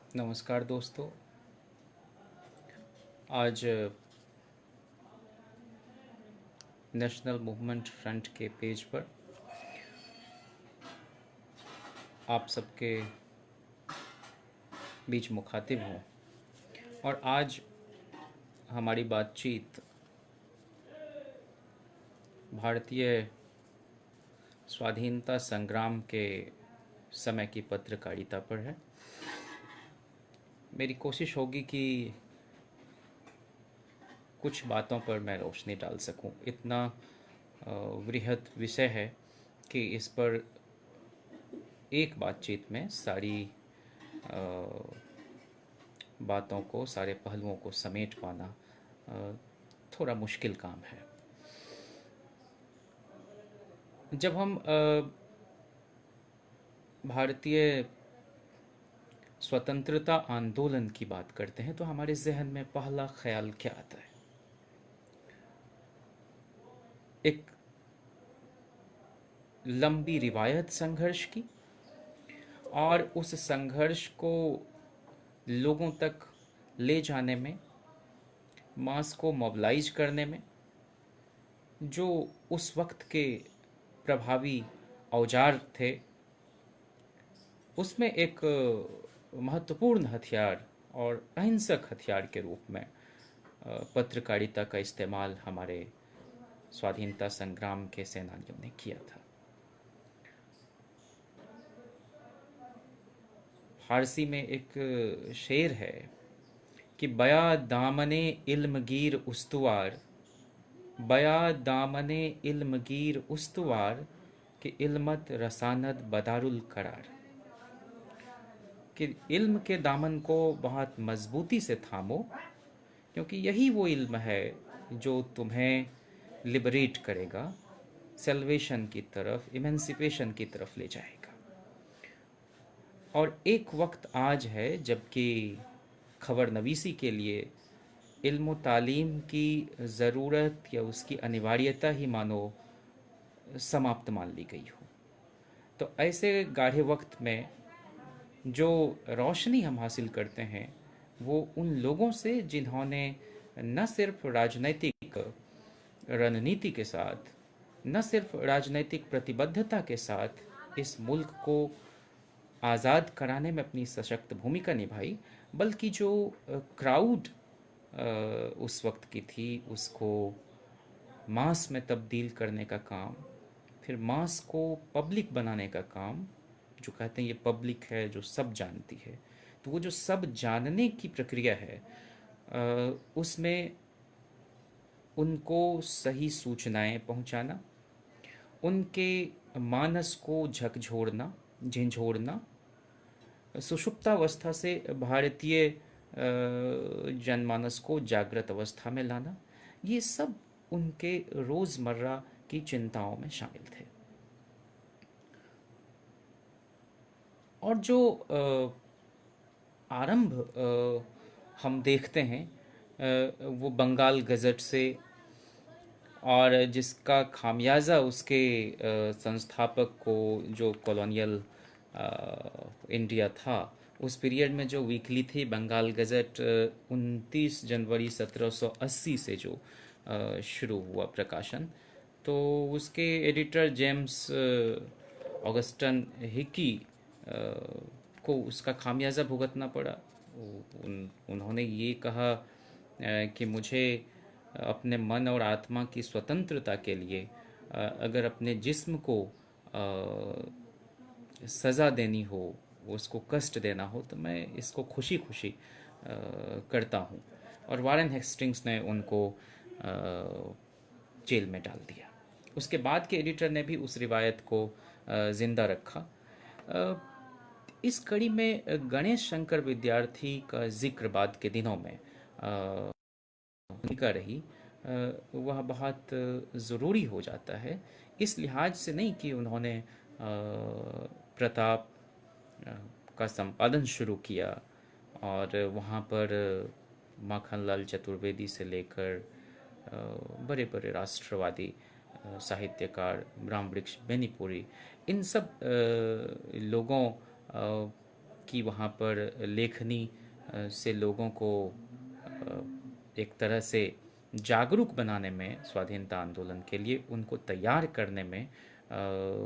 नमस्कार दोस्तों। आज नेशनल मूवमेंट फ्रंट के पेज पर आप सबके बीच मुखातिब हूँ और आज हमारी बातचीत भारतीय स्वाधीनता संग्राम के समय की पत्रकारिता पर है। मेरी कोशिश होगी कि कुछ बातों पर मैं रोशनी डाल सकूं। इतना वृहद विषय है कि इस पर एक बातचीत में सारी बातों को, सारे पहलुओं को समेट पाना थोड़ा मुश्किल काम है। जब हम भारतीय स्वतंत्रता आंदोलन की बात करते हैं तो हमारे जहन में पहला ख्याल क्या आता है? एक लंबी रिवायत संघर्ष की, और उस संघर्ष को लोगों तक ले जाने में, मास को मोबिलाइज करने में जो उस वक्त के प्रभावी औजार थे, उसमें एक महत्वपूर्ण हथियार और अहिंसक हथियार के रूप में पत्रकारिता का इस्तेमाल हमारे स्वाधीनता संग्राम के सेनानियों ने किया था। फारसी में एक शेर है कि बया दामने इल्मगीर उस्तुवार, बया दामने इल्मगीर उस्तुवार कि इल्मत रसानद बदारुल करार, कि इल्म के दामन को बहुत मजबूती से थामो, क्योंकि यही वो इल्म है जो तुम्हें लिबरेट करेगा, सेल्वेशन की तरफ, इमेंसिपेशन की तरफ ले जाएगा। और एक वक्त आज है जबकि खबर नवीसी के लिए इल्म तालीम की ज़रूरत या उसकी अनिवार्यता ही मानो समाप्त मान ली गई हो। तो ऐसे गाढ़े वक्त में जो रोशनी हम हासिल करते हैं वो उन लोगों से जिन्होंने न सिर्फ राजनैतिक रणनीति के साथ, न सिर्फ राजनैतिक प्रतिबद्धता के साथ इस मुल्क को आज़ाद कराने में अपनी सशक्त भूमिका निभाई, बल्कि जो क्राउड उस वक्त की थी उसको मास में तब्दील करने का काम, फिर मास को पब्लिक बनाने का काम, जो कहते हैं ये पब्लिक है जो सब जानती है, तो वो जो सब जानने की प्रक्रिया है उसमें उनको सही सूचनाएं पहुंचाना, उनके मानस को झकझोरना, झिंझोड़ना, सुषुप्तावस्था से भारतीय जनमानस को जागृत अवस्था में लाना, ये सब उनके रोज़मर्रा की चिंताओं में शामिल थे। और जो आरंभ हम देखते हैं वो बंगाल गज़ट से, और जिसका खामियाजा उसके संस्थापक को, जो कॉलोनियल इंडिया था उस पीरियड में, जो वीकली थी बंगाल गज़ट 29 जनवरी 1780 से जो शुरू हुआ प्रकाशन, तो उसके एडिटर जेम्स ऑगस्टन हिकी को उसका खामियाजा भुगतना पड़ा। उन्होंने ये कहा कि मुझे अपने मन और आत्मा की स्वतंत्रता के लिए अगर अपने जिस्म को सज़ा देनी हो, उसको कष्ट देना हो, तो मैं इसको खुशी खुशी करता हूँ। और वारेन हेस्टिंग्स ने उनको जेल में डाल दिया। उसके बाद के एडिटर ने भी उस रिवायत को ज़िंदा रखा। इस कड़ी में गणेश शंकर विद्यार्थी का जिक्र बाद के दिनों में भूमिका रही, वह बहुत ज़रूरी हो जाता है। इस लिहाज से नहीं कि उन्होंने प्रताप का संपादन शुरू किया और वहाँ पर माखनलाल चतुर्वेदी से लेकर बड़े बड़े राष्ट्रवादी साहित्यकार ब्रह्मवृक्ष बेनीपुरी, इन सब लोगों कि वहाँ पर लेखनी से लोगों को एक तरह से जागरूक बनाने में, स्वाधीनता आंदोलन के लिए उनको तैयार करने में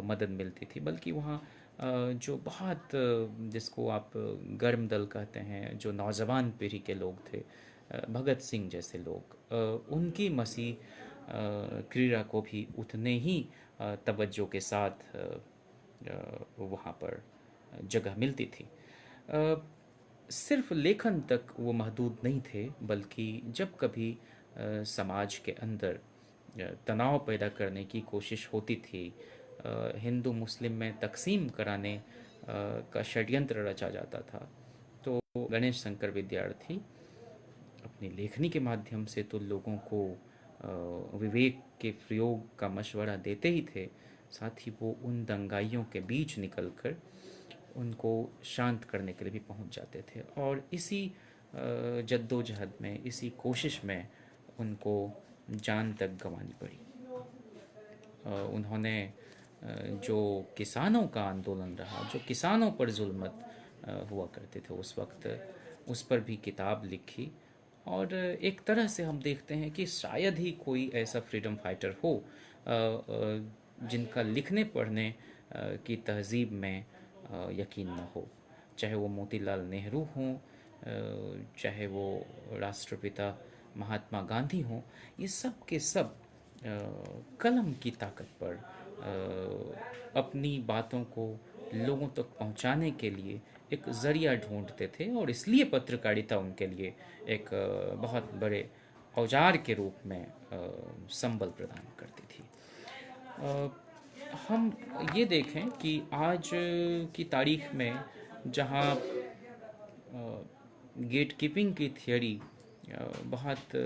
मदद मिलती थी, बल्कि वहाँ जो बहुत जिसको आप गर्म दल कहते हैं, जो नौजवान पीढ़ी के लोग थे, भगत सिंह जैसे लोग, उनकी मसीह क्रीड़ा को भी उतने ही तवज्जो के साथ वहाँ पर जगह मिलती थी। अ, सिर्फ लेखन तक वो महदूद नहीं थे, बल्कि जब कभी समाज के अंदर तनाव पैदा करने की कोशिश होती थी, हिंदू मुस्लिम में तकसीम कराने का षड्यंत्र रचा जाता था, तो गणेश शंकर विद्यार्थी अपनी लेखनी के माध्यम से तो लोगों को विवेक के प्रयोग का मशवरा देते ही थे, साथ ही वो उन दंगाइयों के बीच निकलकर उनको शांत करने के लिए भी पहुंच जाते थे। और इसी जद्दोजहद में, इसी कोशिश में उनको जान तक गंवानी पड़ी। उन्होंने जो किसानों का आंदोलन रहा, जो किसानों पर जुल्मत हुआ करते थे उस वक्त, उस पर भी किताब लिखी। और एक तरह से हम देखते हैं कि शायद ही कोई ऐसा फ्रीडम फाइटर हो जिनका लिखने पढ़ने की तहजीब में यकीन न हो। चाहे वो मोतीलाल नेहरू हों, चाहे वो राष्ट्रपिता महात्मा गांधी हों, ये सब के सब कलम की ताकत पर अपनी बातों को लोगों तक पहुंचाने के लिए एक ज़रिया ढूंढते थे, और इसलिए पत्रकारिता उनके लिए एक बहुत बड़े औजार के रूप में संबल प्रदान करती थी। हम ये देखें कि आज की तारीख में जहाँ गेट कीपिंग की थियोरी बहुत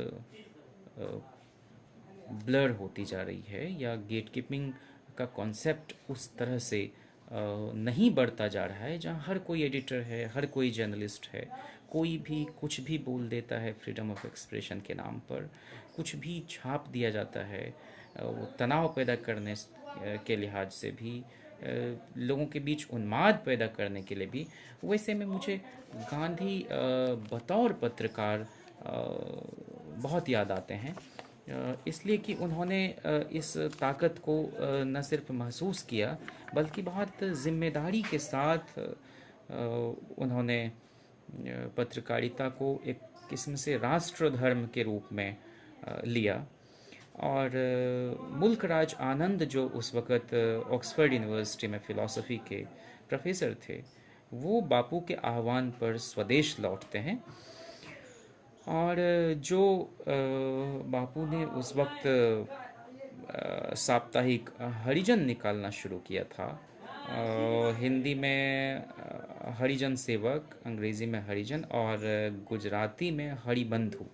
ब्लर होती जा रही है, या गेट कीपिंग का कॉन्सेप्ट उस तरह से नहीं बढ़ता जा रहा है, जहाँ हर कोई एडिटर है, हर कोई जर्नलिस्ट है, कोई भी कुछ भी बोल देता है फ्रीडम ऑफ एक्सप्रेशन के नाम पर, कुछ भी छाप दिया जाता है। वो तनाव पैदा करने के लिहाज से भी, लोगों के बीच उन्माद पैदा करने के लिए भी। वैसे में मुझे गांधी बतौर पत्रकार बहुत याद आते हैं, इसलिए कि उन्होंने इस ताकत को न सिर्फ महसूस किया, बल्कि बहुत जिम्मेदारी के साथ उन्होंने पत्रकारिता को एक किस्म से राष्ट्र धर्म के रूप में लिया। और मुल्क राज आनंद, जो उस वक़्त ऑक्सफोर्ड यूनिवर्सिटी में फ़िलासफ़ी के प्रोफेसर थे, वो बापू के आह्वान पर स्वदेश लौटते हैं। और जो बापू ने उस वक्त साप्ताहिक हरिजन निकालना शुरू किया था, हिंदी में हरिजन सेवक, अंग्रेज़ी में हरिजन, और गुजराती में हरिबंधु,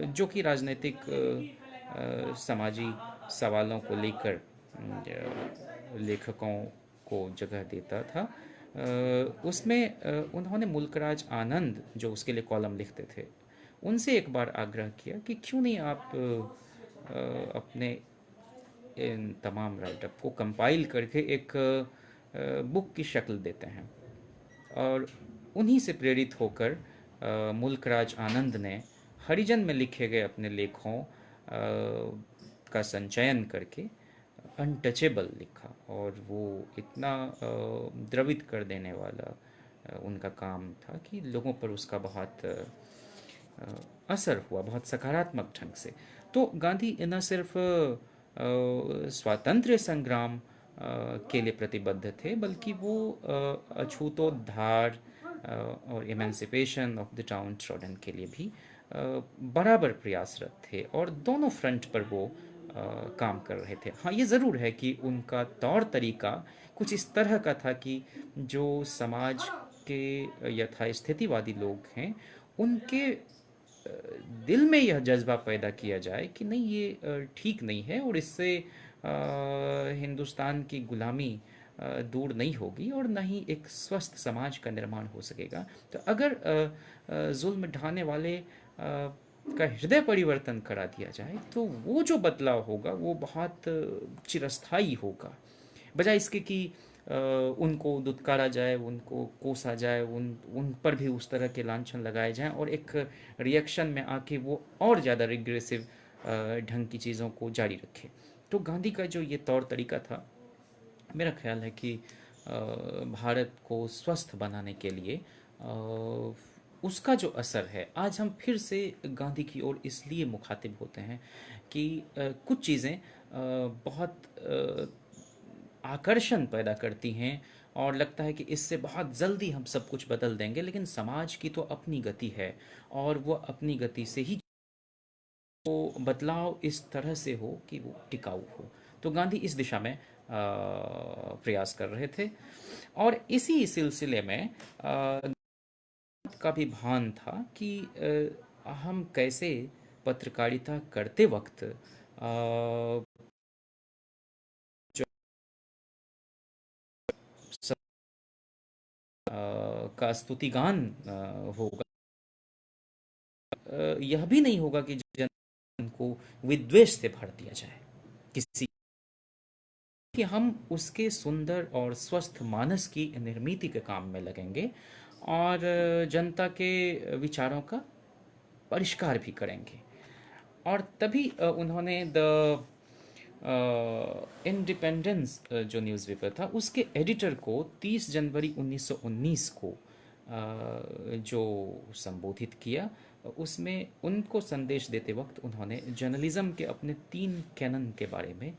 जो कि राजनीतिक समाजी सवालों को लेकर लेखकों को जगह देता था। उसमें उन्होंने मुल्कराज आनंद, जो उसके लिए कॉलम लिखते थे, उनसे एक बार आग्रह किया कि क्यों नहीं आप अपने इन तमाम राइटअप को कंपाइल करके एक बुक की शक्ल देते हैं। और उन्हीं से प्रेरित होकर मुल्कराज आनंद ने हरिजन में लिखे गए अपने लेखों का संचयन करके अनटचेबल लिखा, और वो इतना द्रवित कर देने वाला उनका काम था कि लोगों पर उसका बहुत असर हुआ, बहुत सकारात्मक ढंग से। तो गांधी न सिर्फ स्वातंत्र्य संग्राम के लिए प्रतिबद्ध थे, बल्कि वो अछूतोद्धार और emancipation of the down trodden के लिए भी बराबर प्रयासरत थे, और दोनों फ्रंट पर वो काम कर रहे थे। हाँ, ये ज़रूर है कि उनका तौर तरीका कुछ इस तरह का था कि जो समाज के यथास्थितिवादी लोग हैं, उनके दिल में यह जज्बा पैदा किया जाए कि नहीं, ये ठीक नहीं है, और इससे हिंदुस्तान की गुलामी दूर नहीं होगी, और न ही एक स्वस्थ समाज का निर्माण हो सकेगा। तो अगर जुल्म ढाने वाले का हृदय परिवर्तन करा दिया जाए, तो वो जो बदलाव होगा वो बहुत चिरस्थायी होगा, बजाय इसके कि उनको दुत्कारा जाए, उनको कोसा जाए, उन उन पर भी उस तरह के लांछन लगाए जाएं और एक रिएक्शन में आके वो और ज़्यादा रिग्रेसिव ढंग की चीज़ों को जारी रखे। तो गांधी का जो ये तौर तरीका था, मेरा ख्याल है कि भारत को स्वस्थ बनाने के लिए उसका जो असर है, आज हम फिर से गांधी की ओर इसलिए मुखातिब होते हैं कि कुछ चीज़ें बहुत आकर्षण पैदा करती हैं और लगता है कि इससे बहुत जल्दी हम सब कुछ बदल देंगे, लेकिन समाज की तो अपनी गति है और वो अपनी गति से ही वो बदलाव इस तरह से हो कि वो टिकाऊ हो। तो गांधी इस दिशा में प्रयास कर रहे थे और इसी सिलसिले में का भी भान था कि हम कैसे पत्रकारिता करते वक्त जो सब का स्तुतिगान होगा, यह भी नहीं होगा कि जन को विद्वेष से भर दिया जाए किसी, कि हम उसके सुंदर और स्वस्थ मानस की निर्मिति के काम में लगेंगे और जनता के विचारों का परिष्कार भी करेंगे। और तभी उन्होंने द इंडिपेंडेंस जो न्यूज़पेपर था उसके एडिटर को 30 जनवरी 1919 को जो संबोधित किया, उसमें उनको संदेश देते वक्त उन्होंने जर्नलिज्म के अपने 3 कैनन के बारे में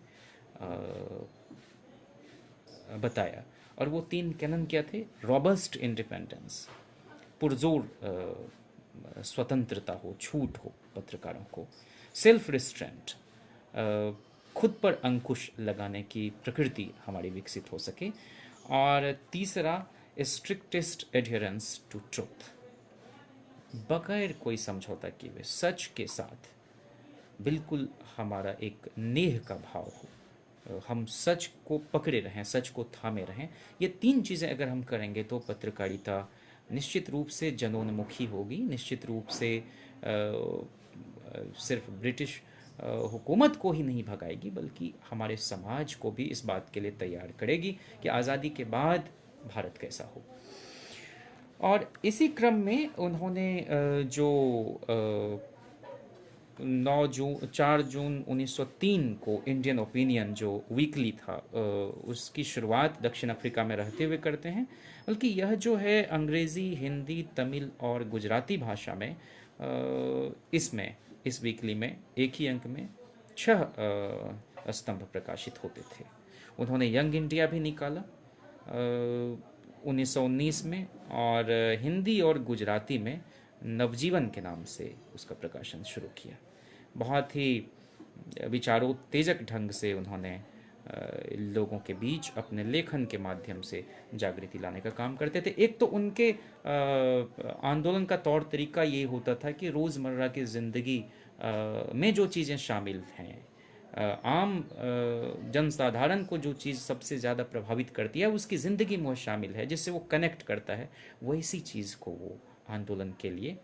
बताया। और वो 3 कैनन क्या थे? रॉबस्ट इंडिपेंडेंस, पुरजोर स्वतंत्रता हो, छूट हो पत्रकारों को। सेल्फ रिस्ट्रेंट, खुद पर अंकुश लगाने की प्रकृति हमारी विकसित हो सके। और तीसरा, स्ट्रिक्टेस्ट एडहेरेंस टू ट्रुथ, बगैर कोई समझौता किए हुए सच के साथ बिल्कुल हमारा एक नेह का भाव हो, हम सच को पकड़े रहें, सच को थामे रहें। ये 3 चीज़ें अगर हम करेंगे तो पत्रकारिता निश्चित रूप से जनोन्मुखी होगी, निश्चित रूप से सिर्फ ब्रिटिश हुकूमत को ही नहीं भगाएगी, बल्कि हमारे समाज को भी इस बात के लिए तैयार करेगी कि आज़ादी के बाद भारत कैसा हो। और इसी क्रम में उन्होंने जो 4 जून 1903 को इंडियन ओपिनियन जो वीकली था, उसकी शुरुआत दक्षिण अफ्रीका में रहते हुए करते हैं। बल्कि यह जो है अंग्रेज़ी, हिंदी, तमिल और गुजराती भाषा में इसमें इस वीकली में एक ही अंक में 6 स्तंभ प्रकाशित होते थे। उन्होंने यंग इंडिया भी निकाला 1919 में, और हिंदी और गुजराती में नवजीवन के नाम से उसका प्रकाशन शुरू किया। बहुत ही विचारोत्तेजक ढंग से उन्होंने लोगों के बीच अपने लेखन के माध्यम से जागृति लाने का काम करते थे। एक तो उनके आंदोलन का तौर तरीका ये होता था कि रोज़मर्रा की ज़िंदगी में जो चीज़ें शामिल हैं, आम जनसाधारण को जो चीज़ सबसे ज़्यादा प्रभावित करती है उसकी ज़िंदगी में शामिल है, जिससे वो कनेक्ट करता है, वैसी चीज़ को वो आंदोलन के लिए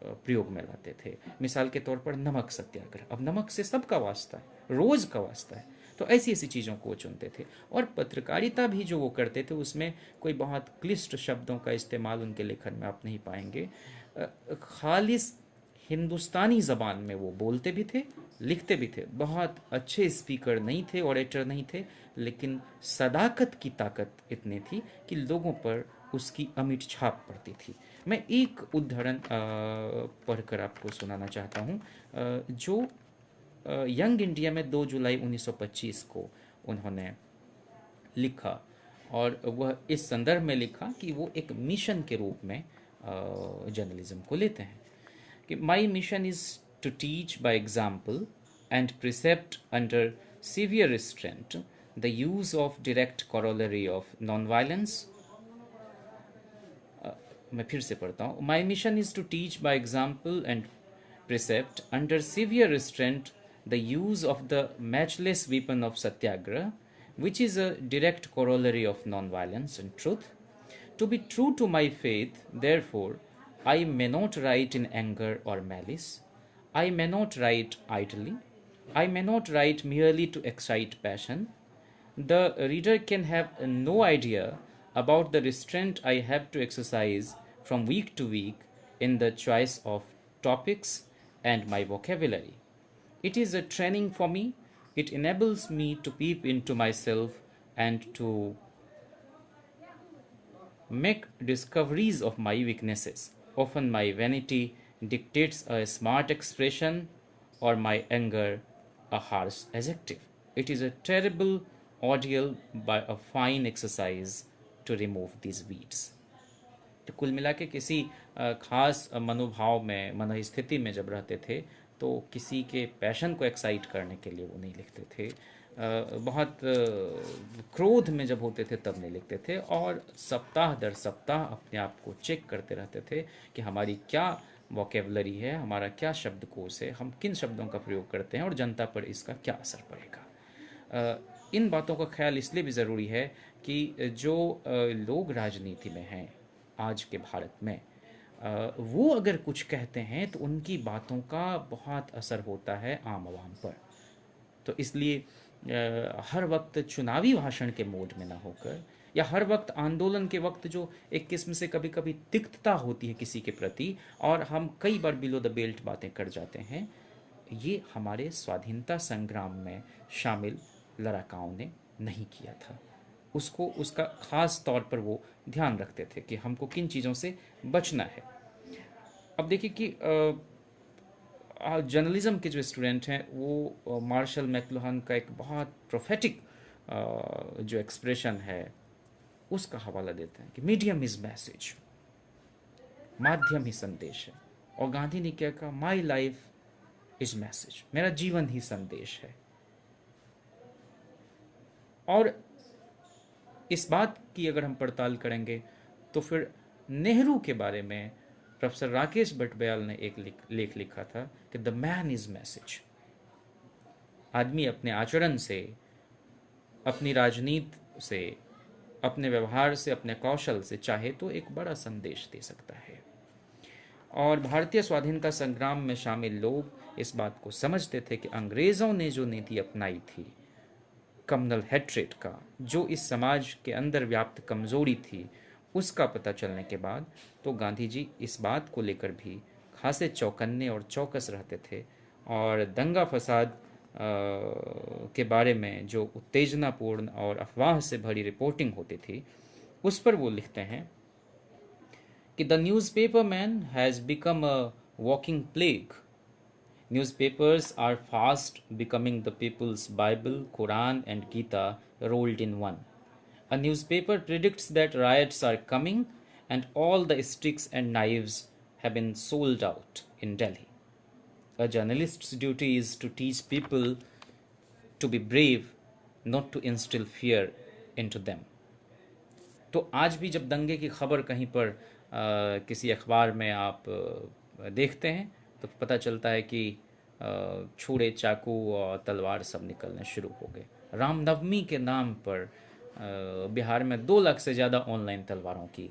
प्रयोग में लाते थे। मिसाल के तौर पर नमक सत्याग्रह, अब नमक से सबका वास्ता है, रोज़ का वास्ता है, तो ऐसी ऐसी चीज़ों को वो चुनते थे। और पत्रकारिता भी जो वो करते थे उसमें कोई बहुत क्लिष्ट शब्दों का इस्तेमाल उनके लेखन में आप नहीं पाएंगे। खालिस हिंदुस्तानी ज़बान में वो बोलते भी थे, लिखते भी थे। बहुत अच्छे स्पीकर नहीं थे, ऑरेटर नहीं थे, लेकिन सदाकत की ताकत इतनी थी कि लोगों पर उसकी अमिट छाप पड़ती थी। मैं एक उदाहरण पढ़कर आपको सुनाना चाहता हूँ, जो यंग इंडिया में 2 जुलाई 1925 को उन्होंने लिखा। और वह इस संदर्भ में लिखा कि वो एक मिशन के रूप में जर्नलिज्म को लेते हैं कि my mission is to teach by example and precept under severe restraint the use of direct corollary of non violence. मैं फिर से पढ़ता हूँ। My mission is to teach by example and precept under severe restraint the use of the matchless weapon of satyagraha, which is a direct corollary of non-violence and truth. To be true to my faith, therefore, I may not write in anger or malice. I may not write idly. I may not write merely to excite passion. the reader can have no idea about the restraint I have to exercise from week to week in the choice of topics and my vocabulary. It is a training for me. It enables me to peep into myself and to make discoveries of my weaknesses. Often my vanity dictates a smart expression or my anger a harsh adjective. It is a terrible ordeal but a fine exercise to remove these weeds. तो कुल मिला के किसी खास मनोभाव में मनोस्थिति में जब रहते थे तो किसी के पैशन को एक्साइट करने के लिए वो नहीं लिखते थे। बहुत क्रोध में जब होते थे तब नहीं लिखते थे और सप्ताह दर सप्ताह अपने आप को चेक करते रहते थे कि हमारी क्या वोकेबलरी है, हमारा क्या शब्दकोश है, हम किन शब्दों का प्रयोग करते हैं और जनता पर इसका क्या असर पड़ेगा। इन बातों का ख्याल इसलिए भी ज़रूरी है कि जो लोग राजनीति में हैं आज के भारत में, वो अगर कुछ कहते हैं तो उनकी बातों का बहुत असर होता है आम आवाम पर। तो इसलिए हर वक्त चुनावी भाषण के मोड में ना होकर या हर वक्त आंदोलन के वक्त जो एक किस्म से कभी कभी तिक्तता होती है किसी के प्रति और हम कई बार बिलो द बेल्ट बातें कर जाते हैं, ये हमारे स्वाधीनता संग्राम में शामिल लड़ाकाओं ने नहीं किया था। उसको उसका ख़ास तौर पर वो ध्यान रखते थे कि हमको किन चीज़ों से बचना है। अब देखिए कि जर्नलिज्म के जो स्टूडेंट हैं वो मार्शल मैक्लुहान का एक बहुत प्रोफेटिक जो एक्सप्रेशन है उसका हवाला देते हैं कि मीडियम इज़ मैसेज, माध्यम ही संदेश है। और गांधी ने क्या कहा, माई लाइफ इज मैसेज, मेरा जीवन ही संदेश है। और इस बात की अगर हम पड़ताल करेंगे तो फिर नेहरू के बारे में प्रोफेसर राकेश भट्टबयाल ने एक लेख लिखा था कि द मैन इज मैसेज। आदमी अपने आचरण से, अपनी राजनीति से, अपने व्यवहार से, अपने कौशल से चाहे तो एक बड़ा संदेश दे सकता है। और भारतीय स्वाधीनता संग्राम में शामिल लोग इस बात को समझते थे कि अंग्रेज़ों ने जो नीति अपनाई थी कम्युनल हेट्रेट का, जो इस समाज के अंदर व्याप्त कमज़ोरी थी, उसका पता चलने के बाद तो गांधी जी इस बात को लेकर भी खासे चौकन्ने और चौकस रहते थे। और दंगा फसाद के बारे में जो उत्तेजनापूर्ण और अफवाह से भरी रिपोर्टिंग होती थी उस पर वो लिखते हैं कि the newspaper man has become a walking plague. Newspapers are fast becoming the people's Bible, Quran, and Gita rolled in one. A newspaper predicts that riots are coming, and all the sticks and knives have been sold out in Delhi. A journalist's duty is to teach people to be brave, not to instill fear into them. तो आज भी जब दंगे की खबर कहीं पर किसी अखबार में आप देखते हैं तो पता चलता है कि छुरे, चाकू और तलवार सब निकलने शुरू हो गए। रामनवमी के नाम पर बिहार में 2 लाख से ज़्यादा ऑनलाइन तलवारों की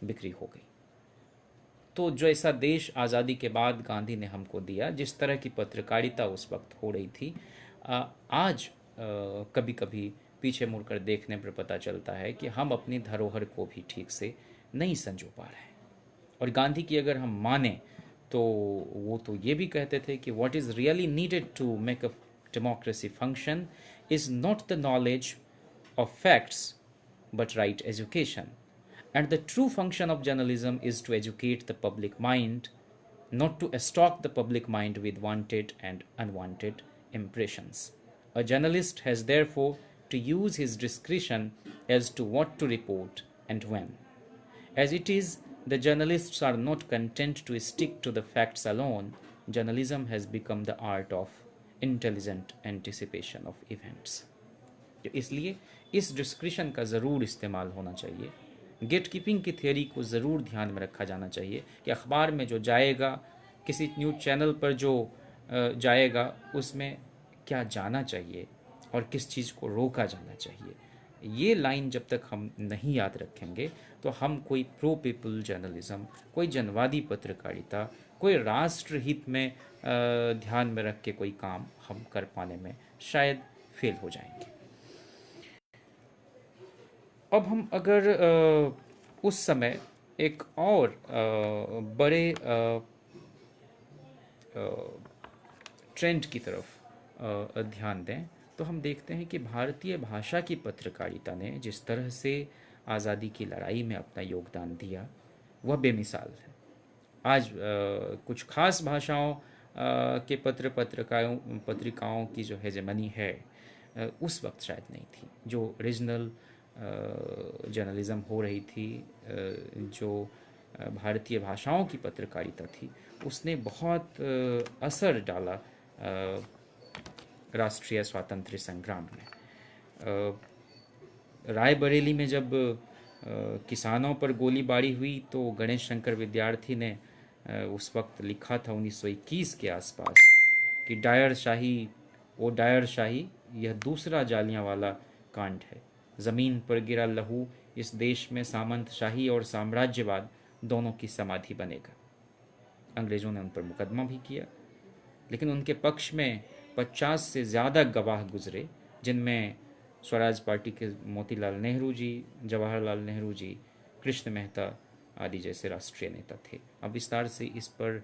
बिक्री हो गई। तो जो ऐसा देश आज़ादी के बाद गांधी ने हमको दिया, जिस तरह की पत्रकारिता उस वक्त हो रही थी, आज कभी कभी पीछे मुड़कर देखने पर पता चलता है कि हम अपनी धरोहर को भी ठीक से नहीं संजो पा रहे हैं। और गांधी की अगर हम माने तो वो तो ये भी कहते थे कि what is really needed to make a democracy function is not the knowledge of facts but right education, and the true function of journalism is to educate the public mind, not to stock the public mind with wanted and unwanted impressions. A journalist has therefore to use his discretion as to what to report and when. As it is, the journalists are not content to stick to the facts alone. Journalism has become the art of intelligent anticipation of events. तो इसलिए इस discretion का ज़रूर इस्तेमाल होना चाहिए। Gate keeping की theory को ज़रूर ध्यान में रखा जाना चाहिए कि अखबार में जो जाएगा, किसी न्यूज़ चैनल पर जो जाएगा, उसमें क्या जाना चाहिए और किस चीज़ को रोका जाना चाहिए। ये लाइन जब तक हम नहीं याद रखेंगे तो हम कोई प्रो पीपल जर्नलिज्म, कोई जनवादी पत्रकारिता, कोई राष्ट्र हित में ध्यान में रख के कोई काम हम कर पाने में शायद फेल हो जाएंगे। अब हम अगर उस समय एक और बड़े ट्रेंड की तरफ ध्यान दें, तो हम देखते हैं कि भारतीय भाषा की पत्रकारिता ने जिस तरह से आज़ादी की लड़ाई में अपना योगदान दिया, वह बेमिसाल है। आज कुछ खास भाषाओं के पत्रिकाओं की जो हेजेमनी है, उस वक्त शायद नहीं थी। जो रीजनल जर्नलिज्म हो रही थी, जो भारतीय भाषाओं की पत्रकारिता थी, उसने बहुत असर डाला राष्ट्रीय स्वातंत्र्य संग्राम में। रायबरेली में जब किसानों पर गोलीबारी हुई, तो गणेश शंकर विद्यार्थी ने उस वक्त लिखा था 1921 के आसपास कि डायर शाही यह दूसरा जालियांवाला कांड है। ज़मीन पर गिरा लहू इस देश में सामंत शाही और साम्राज्यवाद दोनों की समाधि बनेगा। अंग्रेज़ों ने उन पर मुकदमा भी किया, लेकिन उनके पक्ष में 50 से ज़्यादा गवाह गुजरे, जिनमें स्वराज पार्टी के मोतीलाल नेहरू जी, जवाहरलाल नेहरू जी, कृष्ण मेहता आदि जैसे राष्ट्रीय नेता थे। अब विस्तार से इस पर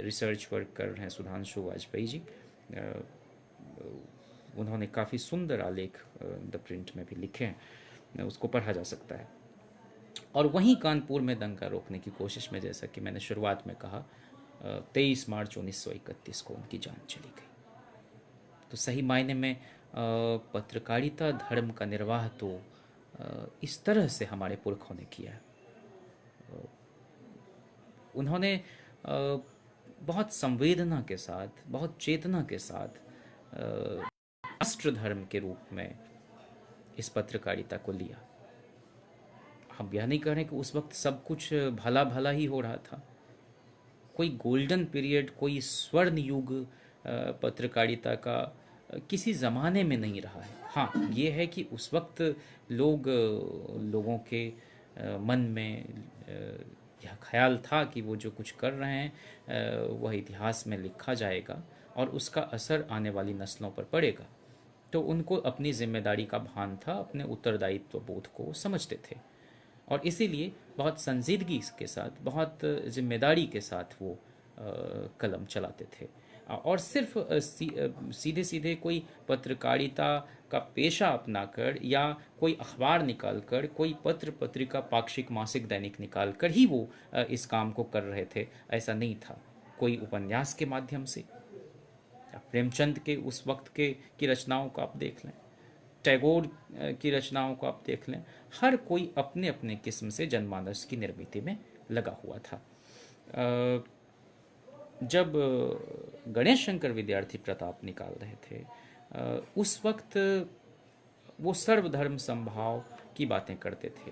रिसर्च वर्क कर रहे हैं सुधांशु वाजपेयी जी। उन्होंने काफ़ी सुंदर आलेख द प्रिंट में भी लिखे हैं, उसको पढ़ा जा सकता है। और वहीं कानपुर में दंगा रोकने की कोशिश में, जैसा कि मैंने शुरुआत में कहा, 23 मार्च 1931 को उनकी जान चली गई। तो सही मायने में पत्रकारिता धर्म का निर्वाह तो इस तरह से हमारे पुरखों ने किया। उन्होंने बहुत संवेदना के साथ, बहुत चेतना के साथ राष्ट्र धर्म के रूप में इस पत्रकारिता को लिया। हम यह नहीं कह रहे कि उस वक्त सब कुछ भला भला ही हो रहा था। कोई गोल्डन पीरियड, कोई स्वर्ण युग पत्रकारिता का किसी ज़माने में नहीं रहा है। हाँ, ये है कि उस वक्त लोगों के मन में यह ख्याल था कि वो जो कुछ कर रहे हैं वह इतिहास में लिखा जाएगा और उसका असर आने वाली नस्लों पर पड़ेगा। तो उनको अपनी जिम्मेदारी का भान था, अपने उत्तरदायित्व बोध को समझते थे, और इसीलिए बहुत संजीदगी के साथ, बहुत जिम्मेदारी के साथ वो कलम चलाते थे। और सिर्फ सीधे सीधे कोई पत्रकारिता का पेशा अपनाकर या कोई अखबार निकालकर, कोई पत्र पत्रिका, पाक्षिक, मासिक, दैनिक निकालकर ही वो इस काम को कर रहे थे, ऐसा नहीं था। कोई उपन्यास के माध्यम से, प्रेमचंद के उस वक्त के की रचनाओं को आप देख लें, टैगोर की रचनाओं को आप देख लें, हर कोई अपने अपने किस्म से जनमानस की निर्मिति में लगा हुआ था। जब गणेश शंकर विद्यार्थी प्रताप निकाल रहे थे, उस वक्त वो सर्वधर्म संभाव की बातें करते थे।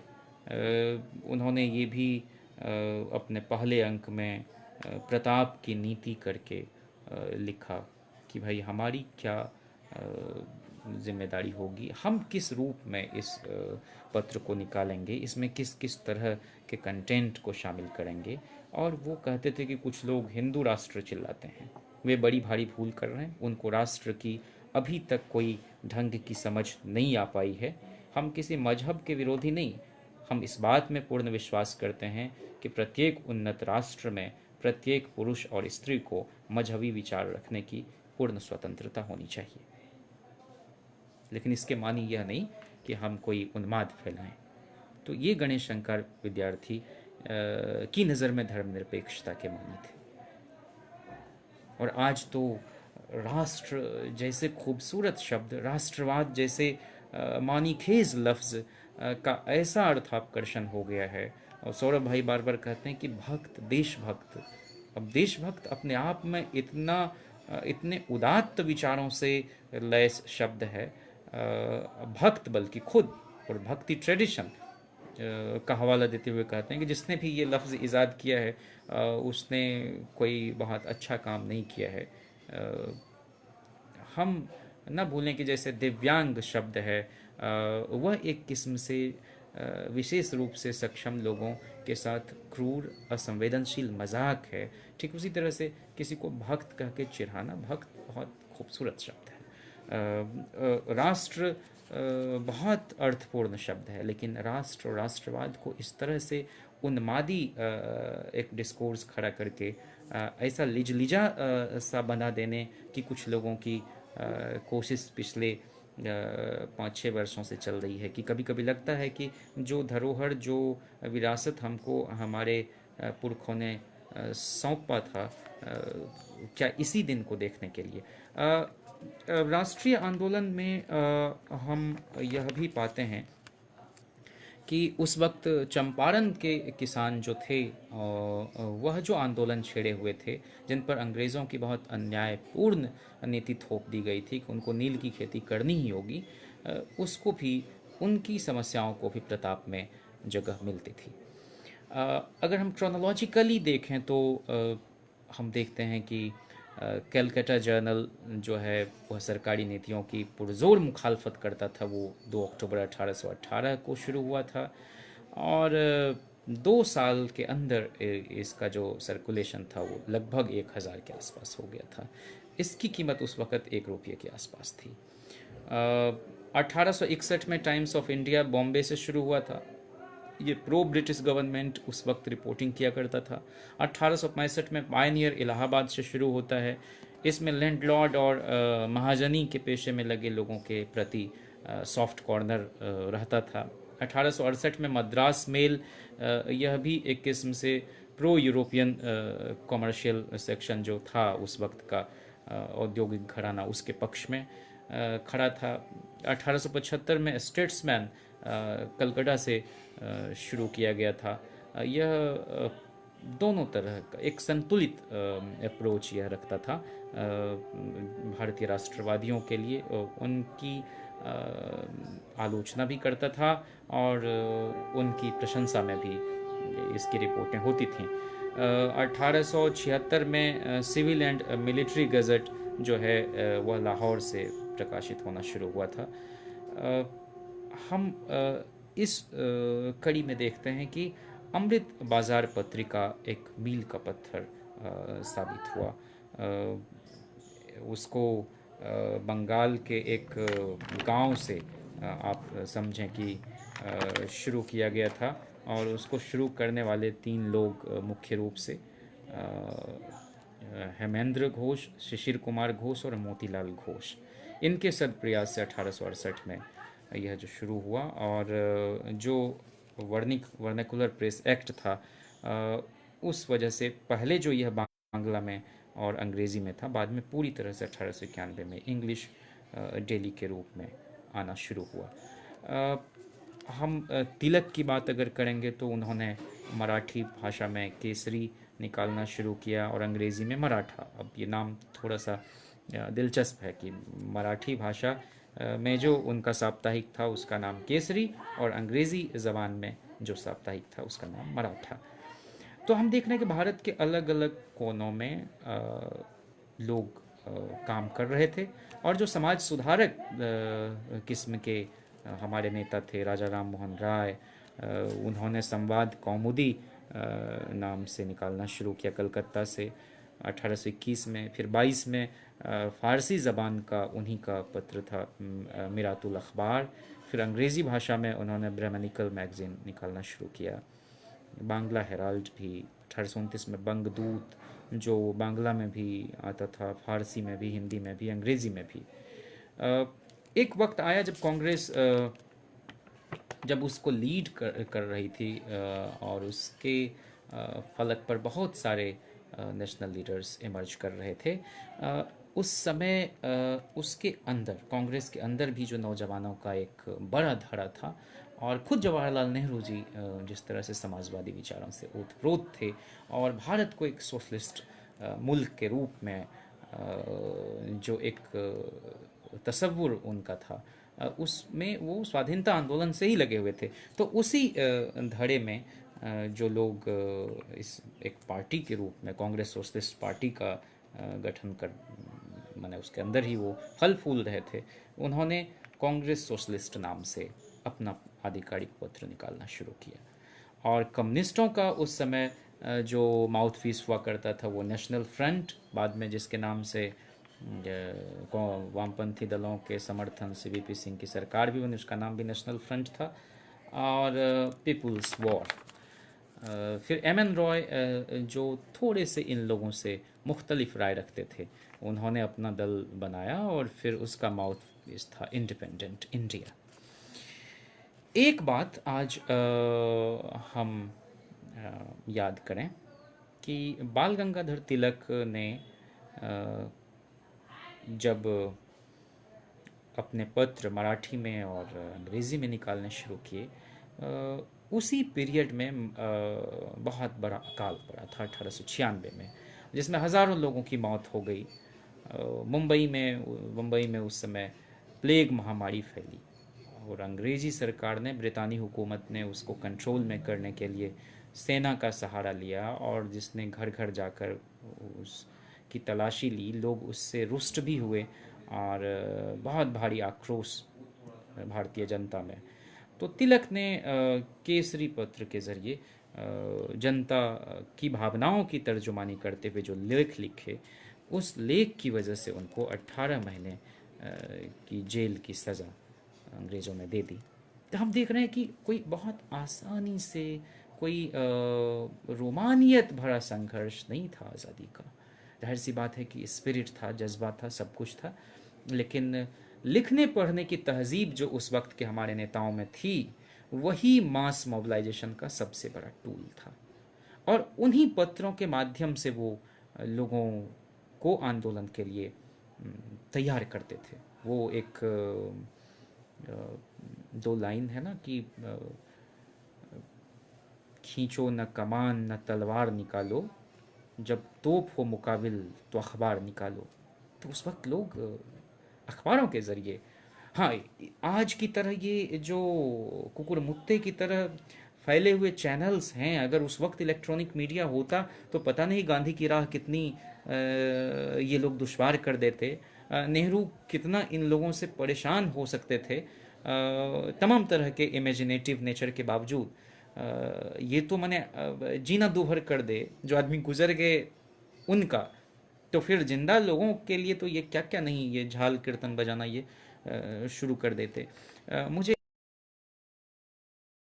उन्होंने ये भी अपने पहले अंक में प्रताप की नीति करके लिखा कि भाई हमारी क्या जिम्मेदारी होगी, हम किस रूप में इस पत्र को निकालेंगे, इसमें किस किस तरह के कंटेंट को शामिल करेंगे। और वो कहते थे कि कुछ लोग हिंदू राष्ट्र चिल्लाते हैं, वे बड़ी भारी भूल कर रहे हैं, उनको राष्ट्र की अभी तक कोई ढंग की समझ नहीं आ पाई है। हम किसी मजहब के विरोधी नहीं, हम इस बात में पूर्ण विश्वास करते हैं कि प्रत्येक उन्नत राष्ट्र में प्रत्येक पुरुष और स्त्री को मजहबी विचार रखने की पूर्ण स्वतंत्रता होनी चाहिए, लेकिन इसके मानी यह नहीं कि हम कोई उन्माद फैलाएं। तो ये गणेश शंकर विद्यार्थी की नज़र में धर्मनिरपेक्षता के मानी थे। और आज तो राष्ट्र जैसे खूबसूरत शब्द, राष्ट्रवाद जैसे मानीखेज लफ्ज़ का ऐसा अर्थापकर्षण हो गया है। और सौरभ भाई बार बार कहते हैं कि भक्त, देशभक्त। अब देशभक्त अपने आप में इतने उदात्त विचारों से लैस शब्द है। भक्त बल्कि खुद, और भक्ति ट्रेडिशन का हवाला देते हुए कहते हैं कि जिसने भी ये लफ्ज़ ईजाद किया है उसने कोई बहुत अच्छा काम नहीं किया है। हम न भूलें कि जैसे दिव्यांग शब्द है, वह एक किस्म से विशेष रूप से सक्षम लोगों के साथ क्रूर, असंवेदनशील मजाक है। ठीक उसी तरह से किसी को भक्त कह के चिढ़ाना, भक्त बहुत खूबसूरत शब्द है। राष्ट्र बहुत अर्थपूर्ण शब्द है, लेकिन राष्ट्र और राष्ट्रवाद को इस तरह से उन्मादी एक डिस्कोर्स खड़ा करके ऐसा लिजलिजा सा बना देने की कुछ लोगों की कोशिश पिछले 5-6 वर्षों से चल रही है, कि कभी कभी लगता है कि जो धरोहर, जो विरासत हमको हमारे पुरखों ने सौंपा था, क्या इसी दिन को देखने के लिए राष्ट्रीय आंदोलन में हम यह भी पाते हैं कि उस वक्त चंपारण के किसान जो थे, वह जो आंदोलन छेड़े हुए थे, जिन पर अंग्रेज़ों की बहुत अन्यायपूर्ण नीति थोप दी गई थी कि उनको नील की खेती करनी ही होगी, उसको भी, उनकी समस्याओं को भी प्रताप में जगह मिलती थी। अगर हम क्रोनोलॉजिकली देखें तो हम देखते हैं कि कैलकाटा जर्नल जो है वह सरकारी नीतियों की पुरजोर मुखालफत करता था। वो 2 अक्टूबर 1818 को शुरू हुआ था और 2 साल के अंदर इसका जो सर्कुलेशन था वो लगभग 1000 के आसपास हो गया था। इसकी कीमत उस वक़्त 1 रुपये के आसपास थी। 1861 में टाइम्स ऑफ इंडिया बॉम्बे से शुरू हुआ था। ये प्रो ब्रिटिश गवर्नमेंट उस वक्त रिपोर्टिंग किया करता था। 1865 में पायनियर इलाहाबाद से शुरू होता है। इसमें लैंडलॉर्ड और महाजनी के पेशे में लगे लोगों के प्रति सॉफ्ट कॉर्नर रहता था। 1868 में मद्रास मेल, यह भी एक किस्म से प्रो यूरोपियन कॉमर्शियल सेक्शन जो था उस वक्त का औद्योगिक घराना, उसके पक्ष में खड़ा था। 1875 में स्टेट्समैन कलकत्ता से शुरू किया गया था। यह दोनों तरह का एक संतुलित अप्रोच यह रखता था भारतीय राष्ट्रवादियों के लिए। उनकी आलोचना भी करता था और उनकी प्रशंसा में भी इसकी रिपोर्टें होती थीं। 1876 में सिविल एंड मिलिट्री गज़ट जो है वह लाहौर से प्रकाशित होना शुरू हुआ था। हम इस कड़ी में देखते हैं कि अमृत बाज़ार पत्रिका एक मील का पत्थर साबित हुआ। उसको बंगाल के एक गांव से आप समझें कि शुरू किया गया था और उसको शुरू करने वाले 3 लोग मुख्य रूप से हेमेंद्र घोष, शिशिर कुमार घोष और मोतीलाल घोष। इनके सदप्रयास से 1868 में यह जो शुरू हुआ और जो वर्नाकुलर प्रेस एक्ट था, उस वजह से पहले जो यह बांग्ला में और अंग्रेज़ी में था, बाद में पूरी तरह से 1891 में इंग्लिश डेली के रूप में आना शुरू हुआ। हम तिलक की बात अगर करेंगे तो उन्होंने मराठी भाषा में केसरी निकालना शुरू किया और अंग्रेज़ी में मराठा। अब ये नाम थोड़ा सा दिलचस्प है कि मराठी भाषा में जो उनका साप्ताहिक था उसका नाम केसरी और अंग्रेज़ी ज़बान में जो साप्ताहिक था उसका नाम मराठा। तो हम देख रहे हैं कि भारत के अलग अलग कोनों में लोग काम कर रहे थे और जो समाज सुधारक किस्म के हमारे नेता थे, राजा राम मोहन राय, उन्होंने संवाद कौमुदी नाम से निकालना शुरू किया कलकत्ता से 1821 में। फिर 22 में फ़ारसी ज़बान का उन्हीं का पत्र था मिरातुल अखबार। फिर अंग्रेज़ी भाषा में उन्होंने ब्राह्मणिकल मैगज़ीन निकालना शुरू किया। बांग्ला हेराल्ड भी 1829 में, बंगदूत जो बांग्ला में भी आता था, फ़ारसी में भी, हिंदी में भी, अंग्रेज़ी में भी। एक वक्त आया जब कांग्रेस जब उसको लीड कर रही थी और उसके फलक पर बहुत सारे नेशनल लीडर्स इमर्ज कर रहे थे। उस समय उसके अंदर, कांग्रेस के अंदर भी जो नौजवानों का एक बड़ा धड़ा था और खुद जवाहरलाल नेहरू जी जिस तरह से समाजवादी विचारों से ओतप्रोत थे और भारत को एक सोशलिस्ट मुल्क के रूप में जो एक तसव्वुर उनका था, उसमें वो स्वाधीनता आंदोलन से ही लगे हुए थे। तो उसी धड़े में जो लोग इस एक पार्टी के रूप में कांग्रेस सोशलिस्ट पार्टी का गठन कर, माने उसके अंदर ही वो फल फूल रहे थे, उन्होंने कांग्रेस सोशलिस्ट नाम से अपना आधिकारिक पत्र निकालना शुरू किया। और कम्युनिस्टों का उस समय जो माउथपीस हुआ करता था वो नेशनल फ्रंट, बाद में जिसके नाम से वामपंथी दलों के समर्थन से वीपी सिंह की सरकार भी बनी, उसका नाम भी नेशनल फ्रंट था। और पीपुल्स वॉर, फिर एम एन रॉय जो थोड़े से इन लोगों से मुख्तलिफ राय रखते थे, उन्होंने अपना दल बनाया और फिर उसका माउथ पीस था इंडिपेंडेंट इंडिया। एक बात आज हम याद करें कि बाल गंगाधर तिलक ने जब अपने पत्र मराठी में और अंग्रेज़ी में निकालने शुरू किए, उसी पीरियड में बहुत बड़ा अकाल पड़ा था 1896 में, जिसमें हज़ारों लोगों की मौत हो गई। मुंबई में उस समय प्लेग महामारी फैली और अंग्रेज़ी सरकार ने, ब्रितानी हुकूमत ने उसको कंट्रोल में करने के लिए सेना का सहारा लिया, और जिसने घर घर जाकर उसकी तलाशी ली। लोग उससे रुष्ट भी हुए और बहुत भारी आक्रोश भारतीय जनता में। तो तिलक ने केसरी पत्र के ज़रिए जनता की भावनाओं की तर्जुमानी करते हुए जो लेख लिखे, उस लेख की वजह से उनको 18 महीने की जेल की सज़ा अंग्रेज़ों ने दे दी। तो हम देख रहे हैं कि कोई बहुत आसानी से, कोई रोमानियत भरा संघर्ष नहीं था आज़ादी का। जाहिर सी बात है कि स्पिरिट था, जज्बा था, सब कुछ था, लेकिन लिखने पढ़ने की तहजीब जो उस वक्त के हमारे नेताओं में थी, वही मास मोबिलाइजेशन का सबसे बड़ा टूल था। और उन्हीं पत्रों के माध्यम से वो लोगों को आंदोलन के लिए तैयार करते थे। वो एक दो लाइन है ना कि खींचो न कमान न तलवार निकालो, जब तोप हो मुकाबिल तो अखबार निकालो। तो उस वक्त लोग अखबारों के ज़रिए, हाँ, आज की तरह ये जो कुकुर मुत्ते की तरह फैले हुए चैनल्स हैं, अगर उस वक्त इलेक्ट्रॉनिक मीडिया होता तो पता नहीं गांधी की राह कितनी ये लोग दुश्वार कर देते, नेहरू कितना इन लोगों से परेशान हो सकते थे। तमाम तरह के इमेजिनेटिव नेचर के बावजूद ये तो मैंने जीना दूभर कर दे जो आदमी गुजर गए उनका, तो फिर जिंदा लोगों के लिए तो ये क्या क्या नहीं, ये झाल कीर्तन बजाना ये शुरू कर देते। मुझे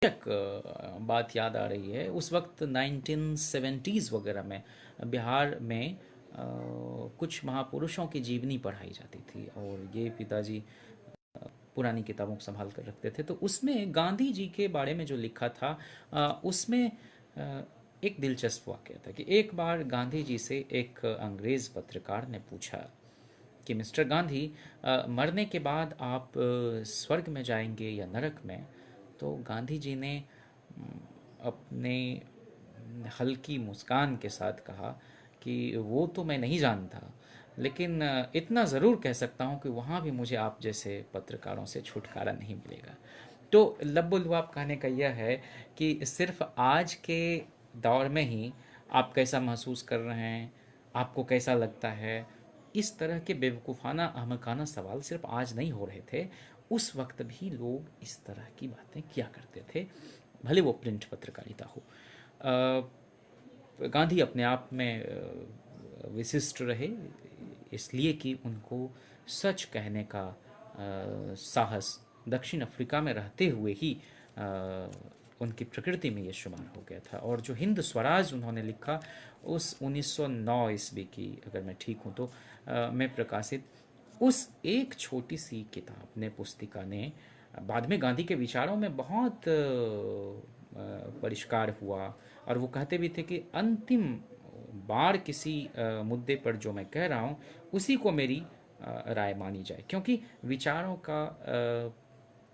एक बात याद आ रही है, उस वक्त 1970s वगैरह में बिहार में कुछ महापुरुषों की जीवनी पढ़ाई जाती थी, और ये पिताजी पुरानी किताबों को संभाल कर रखते थे। तो उसमें गांधी जी के बारे में जो लिखा था, उसमें एक दिलचस्प वाक़या था कि एक बार गांधी जी से एक अंग्रेज़ पत्रकार ने पूछा कि मिस्टर गांधी, मरने के बाद आप स्वर्ग में जाएंगे या नरक में? तो गांधी जी ने अपने हल्की मुस्कान के साथ कहा कि वो तो मैं नहीं जानता, लेकिन इतना ज़रूर कह सकता हूँ कि वहाँ भी मुझे आप जैसे पत्रकारों से छुटकारा नहीं मिलेगा। तो लब्बुलुआब कहने का यह है कि सिर्फ आज के दौर में ही आप कैसा महसूस कर रहे हैं, आपको कैसा लगता है, इस तरह के बेवकूफ़ाना अहमकाना सवाल सिर्फ आज नहीं हो रहे थे, उस वक्त भी लोग इस तरह की बातें किया करते थे, भले वो प्रिंट पत्रकारिता हो। गांधी अपने आप में विशिष्ट रहे, इसलिए कि उनको सच कहने का साहस दक्षिण अफ्रीका में रहते हुए ही उनकी प्रकृति में ये शुमार हो गया था। और जो हिंद स्वराज उन्होंने लिखा, उस 1909 ईस्वी की, अगर मैं ठीक हूँ तो, में प्रकाशित उस एक छोटी सी किताब ने, पुस्तिका ने, बाद में गांधी के विचारों में बहुत परिष्कार हुआ। और वो कहते भी थे कि अंतिम बार किसी मुद्दे पर जो मैं कह रहा हूँ, उसी को मेरी राय मानी जाए, क्योंकि विचारों का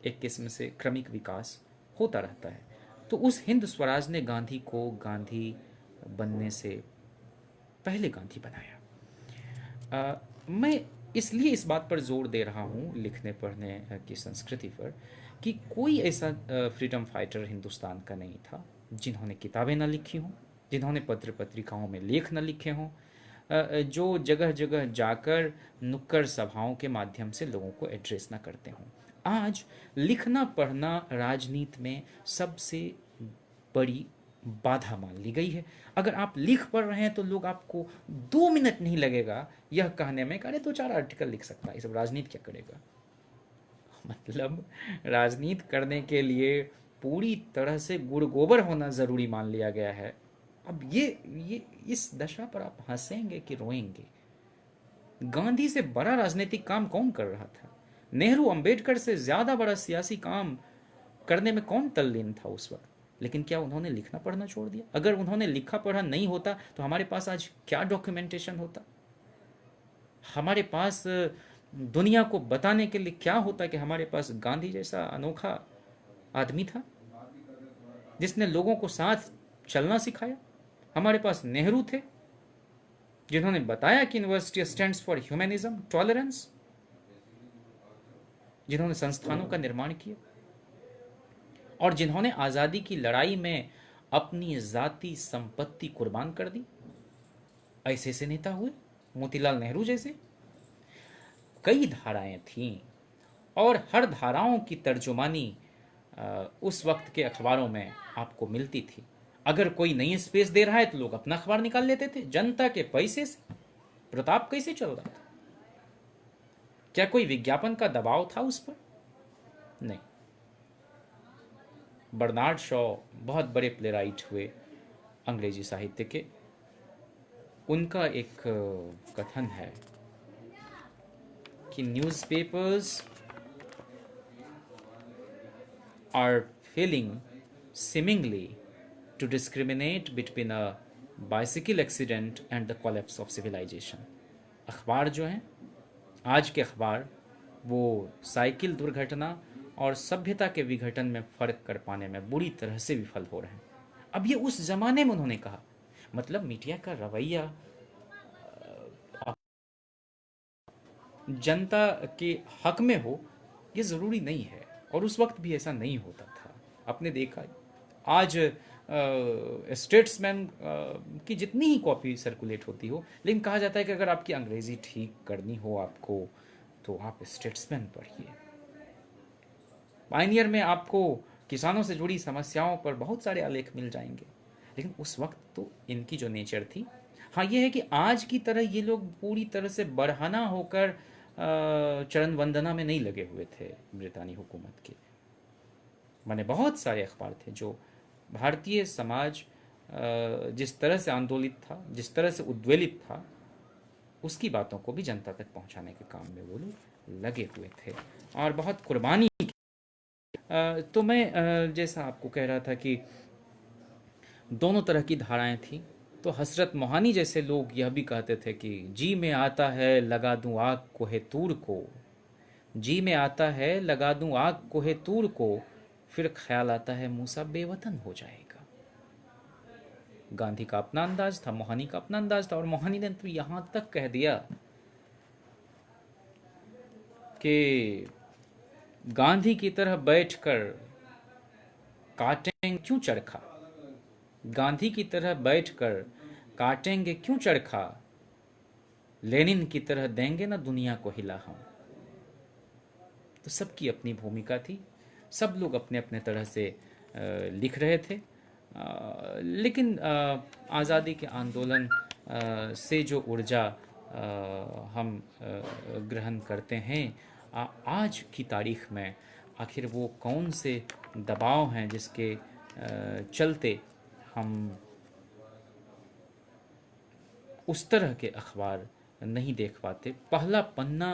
एक किस्म से क्रमिक विकास होता रहता है। तो उस हिंद स्वराज ने गांधी को गांधी बनने से पहले गांधी बनाया। मैं इसलिए इस बात पर जोर दे रहा हूँ, लिखने पढ़ने की संस्कृति पर, कि कोई ऐसा फ्रीडम फाइटर हिंदुस्तान का नहीं था जिन्होंने किताबें ना लिखी हों, जिन्होंने पत्र पत्रिकाओं में लेख न लिखे हों, जो जगह जगह जाकर नुक्कड़ सभाओं के माध्यम से लोगों को एड्रेस ना करते हों। आज लिखना पढ़ना राजनीति में सबसे बड़ी बाधा मान ली गई है। अगर आप लिख पढ़ रहे हैं तो लोग आपको 2 मिनट नहीं लगेगा यह कहने में कि अरे 2 4 आर्टिकल लिख सकता है, ये सब राजनीति क्या करेगा। मतलब राजनीति करने के लिए पूरी तरह से गुड़ गोबर होना ज़रूरी मान लिया गया है। अब ये इस दशा पर आप हंसेंगे कि रोएंगे। गांधी से बड़ा राजनीतिक काम कौन कर रहा था? नेहरू अंबेडकर से ज़्यादा बड़ा सियासी काम करने में कौन तल्लीन था उस वक्त? लेकिन क्या उन्होंने लिखना पढ़ना छोड़ दिया? अगर उन्होंने लिखा पढ़ा नहीं होता तो हमारे पास आज क्या डॉक्यूमेंटेशन होता? हमारे पास दुनिया को बताने के लिए क्या होता कि हमारे पास गांधी जैसा अनोखा आदमी था जिसने लोगों को साथ चलना सिखाया। हमारे पास नेहरू थे जिन्होंने बताया कि university stands for humanism, tolerance, जिन्होंने संस्थानों का निर्माण किया और जिन्होंने आज़ादी की लड़ाई में अपनी जाति संपत्ति कुर्बान कर दी। ऐसे से नेता हुए मोतीलाल नेहरू जैसे। कई धाराएं थीं और हर धाराओं की तर्जुमानी उस वक्त के अखबारों में आपको मिलती थी। अगर कोई नई स्पेस दे रहा है तो लोग अपना अखबार निकाल लेते थे। जनता के पैसे से प्रताप कैसे चल रहा था? क्या कोई विज्ञापन का दबाव था उस पर? नहीं। बर्नार्ड शॉ बहुत बड़े प्लेराइट हुए अंग्रेजी साहित्य के। उनका एक कथन है कि newspapers are failing seemingly to discriminate between a bicycle accident and the collapse of civilization। अखबार जो हैं, आज के अखबार, वो साइकिल दुर्घटना और सभ्यता के विघटन में फ़र्क कर पाने में बुरी तरह से विफल हो रहे हैं। अब ये उस ज़माने में उन्होंने कहा। मतलब मीडिया का रवैया जनता के हक में हो ये ज़रूरी नहीं है, और उस वक्त भी ऐसा नहीं होता था। आपने देखा आज स्टेट्समैन की जितनी ही कॉपी सर्कुलेट होती हो, लेकिन कहा जाता है कि अगर आपकी अंग्रेज़ी ठीक करनी हो आपको तो आप स्टेट्समैन पढ़िए। पायनियर में आपको किसानों से जुड़ी समस्याओं पर बहुत सारे आलेख मिल जाएंगे, लेकिन उस वक्त तो इनकी जो नेचर थी। हाँ, ये है कि आज की तरह ये लोग पूरी तरह से बढ़ाना होकर चरण वंदना में नहीं लगे हुए थे ब्रितानी हुकूमत के। माने बहुत सारे अखबार थे जो भारतीय समाज जिस तरह से आंदोलित था, जिस तरह से उद्वेलित था, उसकी बातों को भी जनता तक पहुंचाने के काम में वो लोग लगे हुए थे और बहुत कुर्बानी। तो मैं जैसा आपको कह रहा था कि दोनों तरह की धाराएं थी। तो हसरत मोहानी जैसे लोग यह भी कहते थे कि जी में आता है लगा दूं आग कोहे तूर को, जी में आता है लगा दूं आग कोहे तूर को, फिर ख्याल आता है मूसा बेवतन हो जाएगा। गांधी का अपना अंदाज था, मोहानी का अपना अंदाज था, और मोहानी ने तो यहां तक कह दिया कि गांधी की तरह बैठकर काटेंगे क्यों चरखा, गांधी की तरह बैठकर काटेंगे क्यों चरखा, लेनिन की तरह देंगे ना दुनिया को हिला हम। तो सबकी अपनी भूमिका थी, सब लोग अपने अपने तरह से लिख रहे थे। लेकिन आज़ादी के आंदोलन से जो ऊर्जा हम ग्रहण करते हैं आज की तारीख में, आखिर वो कौन से दबाव हैं जिसके चलते हम उस तरह के अखबार नहीं देख पाते। पहला पन्ना,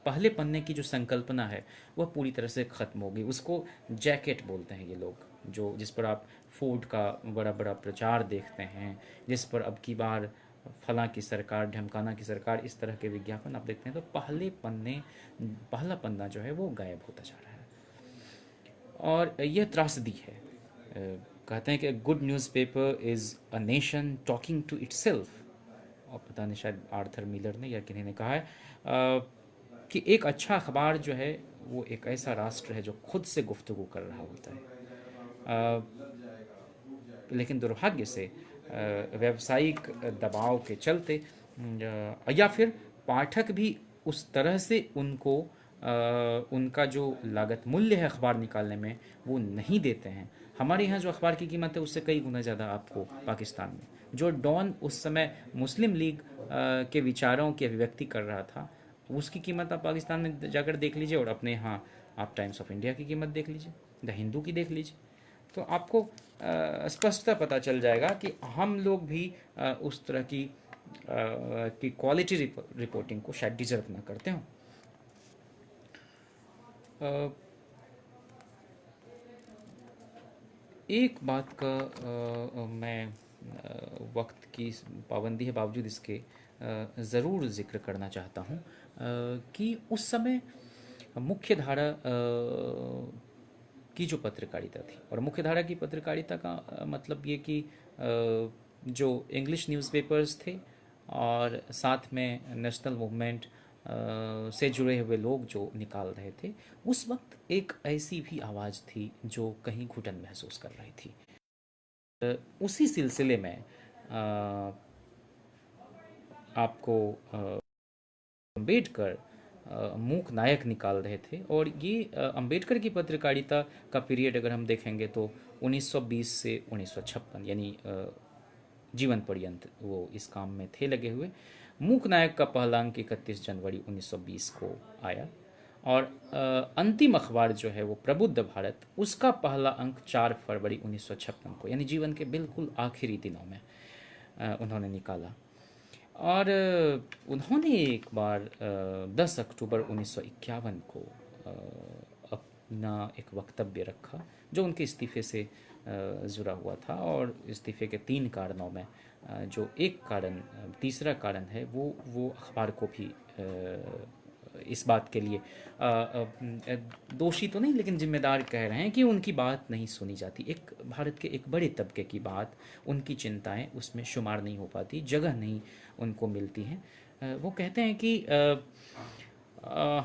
पहले पन्ने की जो संकल्पना है वह पूरी तरह से ख़त्म हो गई। उसको जैकेट बोलते हैं ये लोग, जो जिस पर आप फूड का बड़ा बड़ा प्रचार देखते हैं, जिस पर अब की बार फलां की सरकार, ढमकाना की सरकार, इस तरह के विज्ञापन आप देखते हैं। तो पहला पन्ना जो है वो गायब होता जा रहा है और यह त्रासदी है। कहते हैं कि good newspaper is a nation talking to itself, और पता नहीं शायद आर्थर मिलर ने या किन्हीं ने कहा है कि एक अच्छा अखबार जो है वो एक ऐसा राष्ट्र है जो खुद से गुफ्तगू कर रहा होता है। लेकिन दुर्भाग्य से व्यावसायिक दबाव के चलते या फिर पाठक भी उस तरह से उनको उनका जो लागत मूल्य है अखबार निकालने में वो नहीं देते हैं। हमारे यहाँ जो अखबार की कीमत है उससे कई गुना ज़्यादा आपको पाकिस्तान में। जो डॉन उस समय मुस्लिम लीग के विचारों की अभिव्यक्ति कर रहा था, उसकी कीमत आप पाकिस्तान में जाकर देख लीजिए, और अपने यहाँ आप टाइम्स ऑफ इंडिया की कीमत देख लीजिए, द हिंदू की देख लीजिए, तो आपको स्पष्टता पता चल जाएगा कि हम लोग भी उस तरह की क्वालिटी रिपोर्टिंग को शायद डिजर्व ना करते हों। एक बात का मैं वक्त की पाबंदी के बावजूद इसके ज़रूर जिक्र करना चाहता हूँ कि उस समय मुख्य धारा की जो पत्रकारिता थी, और मुख्य धारा की पत्रकारिता का मतलब ये कि जो इंग्लिश न्यूज़पेपर्स थे और साथ में नेशनल मूवमेंट से जुड़े हुए लोग जो निकाल रहे थे, उस वक्त एक ऐसी भी आवाज़ थी जो कहीं घुटन महसूस कर रही थी। उसी सिलसिले में आपको अम्बेडकर मूक नायक निकाल रहे थे, और ये अम्बेडकर की पत्रकारिता का पीरियड अगर हम देखेंगे तो 1920 से 1956, यानी जीवन पर्यंत वो इस काम में थे लगे हुए। मूक नायक का पहला अंक 31 जनवरी 1920 को आया, और अंतिम अखबार जो है वो प्रबुद्ध भारत, उसका पहला अंक 4 फरवरी 1956 को, यानी जीवन के बिल्कुल आखिरी दिनों में उन्होंने निकाला। और उन्होंने एक बार 10 अक्टूबर 1951 को अपना एक वक्तव्य रखा जो उनके इस्तीफे से जुड़ा हुआ था, और इस्तीफे के 3 कारणों में जो एक कारण, तीसरा कारण है वो अखबार को भी इस बात के लिए दोषी तो नहीं लेकिन जिम्मेदार कह रहे हैं कि उनकी बात नहीं सुनी जाती। एक भारत के एक बड़े तबके की बात, उनकी चिंताएं उसमें शुमार नहीं हो पाती, जगह नहीं उनको मिलती हैं। वो कहते हैं कि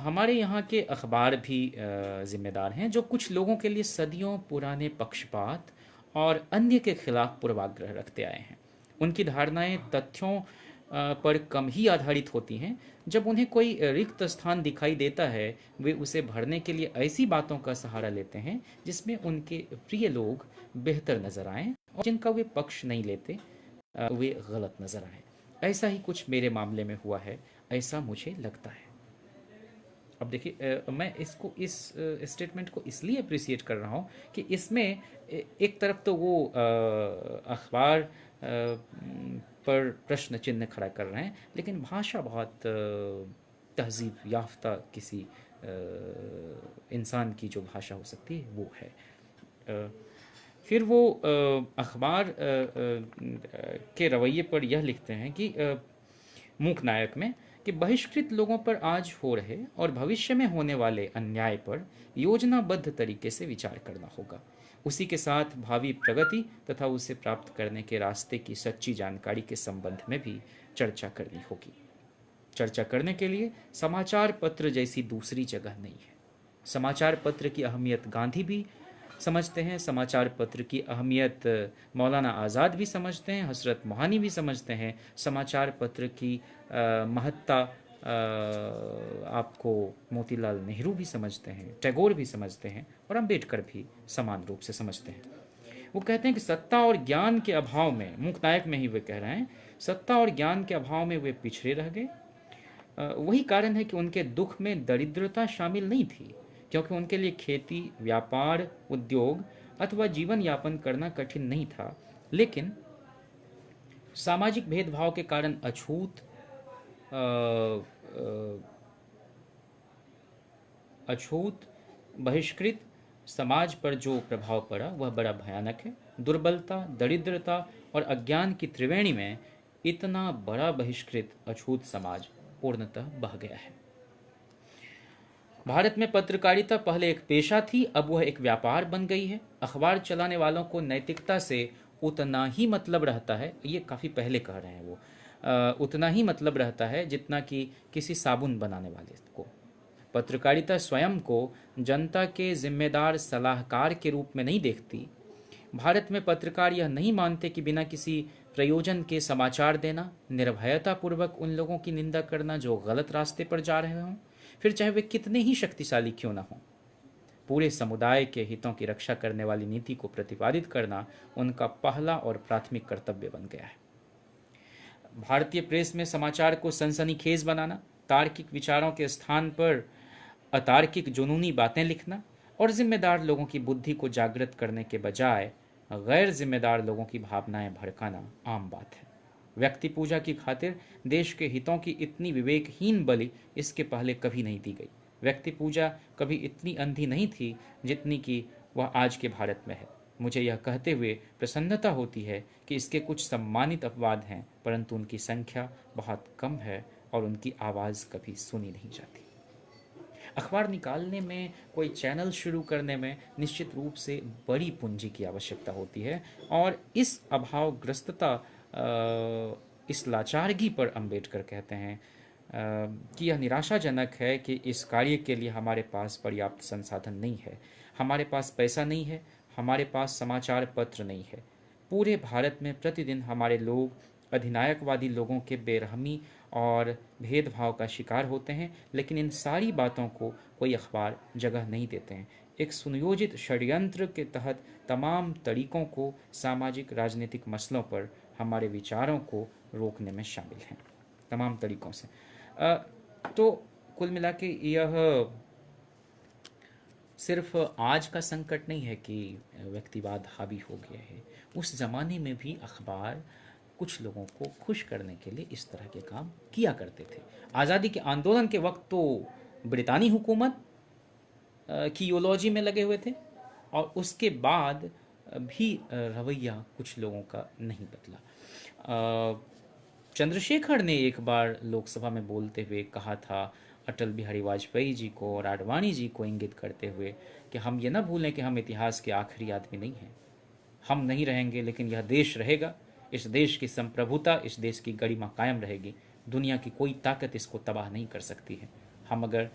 हमारे यहाँ के अखबार भी जिम्मेदार हैं जो कुछ लोगों के लिए सदियों पुराने पक्षपात और अन्य के खिलाफ पूर्वाग्रह रखते आए हैं। उनकी धारणाएं तथ्यों पर कम ही आधारित होती हैं। जब उन्हें कोई रिक्त स्थान दिखाई देता है, वे उसे भरने के लिए ऐसी बातों का सहारा लेते हैं जिसमें उनके प्रिय लोग बेहतर नजर आएं, और जिनका वे पक्ष नहीं लेते वे गलत नजर आएं। ऐसा ही कुछ मेरे मामले में हुआ है, ऐसा मुझे लगता है। अब देखिए, मैं इसको इस स्टेटमेंट को इसलिए अप्रिसिएट कर रहा हूँ कि इसमें एक तरफ तो वो अखबार पर प्रश्न चिन्ह खड़ा कर रहे हैं, लेकिन भाषा बहुत तहजीब याफ्ता किसी इंसान की जो भाषा हो सकती है वो है। फिर वो अखबार के रवैये पर यह लिखते हैं कि मूक नायक में कि बहिष्कृत लोगों पर आज हो रहे और भविष्य में होने वाले अन्याय पर योजनाबद्ध तरीके से विचार करना होगा। उसी के साथ भावी प्रगति तथा उसे प्राप्त करने के रास्ते की सच्ची जानकारी के संबंध में भी चर्चा करनी होगी। चर्चा करने के लिए समाचार पत्र जैसी दूसरी जगह नहीं है। समाचार पत्र की अहमियत गांधी भी समझते हैं, समाचार पत्र की अहमियत मौलाना आज़ाद भी समझते हैं, हजरत मोहानी भी समझते हैं, समाचार पत्र की महत्ता आपको मोतीलाल नेहरू भी समझते हैं, टैगोर भी समझते हैं, और अंबेडकर भी समान रूप से समझते हैं। वो कहते हैं कि सत्ता और ज्ञान के अभाव में, मुक्तायक में ही वे कह रहे हैं, सत्ता और ज्ञान के अभाव में वे पिछड़े रह गए। वही कारण है कि उनके दुख में दरिद्रता शामिल नहीं थी, क्योंकि उनके लिए खेती, व्यापार, उद्योग अथवा जीवन यापन करना कठिन नहीं था, लेकिन सामाजिक भेदभाव के कारण अछूत बहिष्कृत समाज पर जो प्रभाव पड़ा वह बड़ा भयानक है। दुर्बलता, दरिद्रता और अज्ञान की त्रिवेणी में इतना बड़ा बहिष्कृत अछूत समाज पूर्णतः बह गया है। भारत में पत्रकारिता पहले एक पेशा थी, अब वह एक व्यापार बन गई है। अखबार चलाने वालों को नैतिकता से उतना ही मतलब रहता है, ये काफ़ी पहले कह रहे हैं वो, उतना ही मतलब रहता है जितना कि किसी साबुन बनाने वाले को। पत्रकारिता स्वयं को जनता के जिम्मेदार सलाहकार के रूप में नहीं देखती। भारत में पत्रकार यह नहीं मानते कि बिना किसी प्रयोजन के समाचार देना, निर्भयतापूर्वक उन लोगों की निंदा करना जो गलत रास्ते पर जा रहे हों, फिर चाहे वे कितने ही शक्तिशाली क्यों ना हों। पूरे समुदाय के हितों की रक्षा करने वाली नीति को प्रतिपादित करना उनका पहला और प्राथमिक कर्तव्य बन गया है। भारतीय प्रेस में समाचार को सनसनीखेज बनाना, तार्किक विचारों के स्थान पर अतार्किक जुनूनी बातें लिखना और जिम्मेदार लोगों की बुद्धि को जागृत करने के बजाय गैर जिम्मेदार लोगों की भावनाएं भड़काना आम बात है। व्यक्ति पूजा की खातिर देश के हितों की इतनी विवेकहीन बलि इसके पहले कभी नहीं दी गई। व्यक्ति पूजा कभी इतनी अंधी नहीं थी जितनी कि वह आज के भारत में है। मुझे यह कहते हुए प्रसन्नता होती है कि इसके कुछ सम्मानित अपवाद हैं, परंतु उनकी संख्या बहुत कम है और उनकी आवाज़ कभी सुनी नहीं जाती। अखबार निकालने में, कोई चैनल शुरू करने में निश्चित रूप से बड़ी पूंजी की आवश्यकता होती है और इस अभावग्रस्तता, इस लाचारगी पर अंबेडकर कहते हैं कि यह निराशाजनक है कि इस कार्य के लिए हमारे पास पर्याप्त संसाधन नहीं है। हमारे पास पैसा नहीं है, हमारे पास समाचार पत्र नहीं है। पूरे भारत में प्रतिदिन हमारे लोग अधिनायकवादी लोगों के बेरहमी और भेदभाव का शिकार होते हैं, लेकिन इन सारी बातों को कोई अखबार जगह नहीं देते हैं। एक सुनियोजित षड्यंत्र के तहत तमाम तरीकों को सामाजिक राजनीतिक मसलों पर हमारे विचारों को रोकने में शामिल हैं, तमाम तरीकों से। तो कुल मिला के यह सिर्फ आज का संकट नहीं है कि व्यक्तिवाद हावी हो गया है। उस ज़माने में भी अखबार कुछ लोगों को खुश करने के लिए इस तरह के काम किया करते थे। आज़ादी के आंदोलन के वक्त तो ब्रितानी हुकूमत की यूलॉजी में लगे हुए थे और उसके बाद भी रवैया कुछ लोगों का नहीं बदला। चंद्रशेखर ने एक बार लोकसभा में बोलते हुए कहा था, अटल बिहारी वाजपेयी जी को और आडवाणी जी को इंगित करते हुए, कि हम ये ना भूलें कि हम इतिहास के आखिरी आदमी नहीं हैं। हम नहीं रहेंगे लेकिन यह देश रहेगा। इस देश की संप्रभुता, इस देश की गरिमा कायम रहेगी। दुनिया की कोई ताकत इसको तबाह नहीं कर सकती है। हम अगर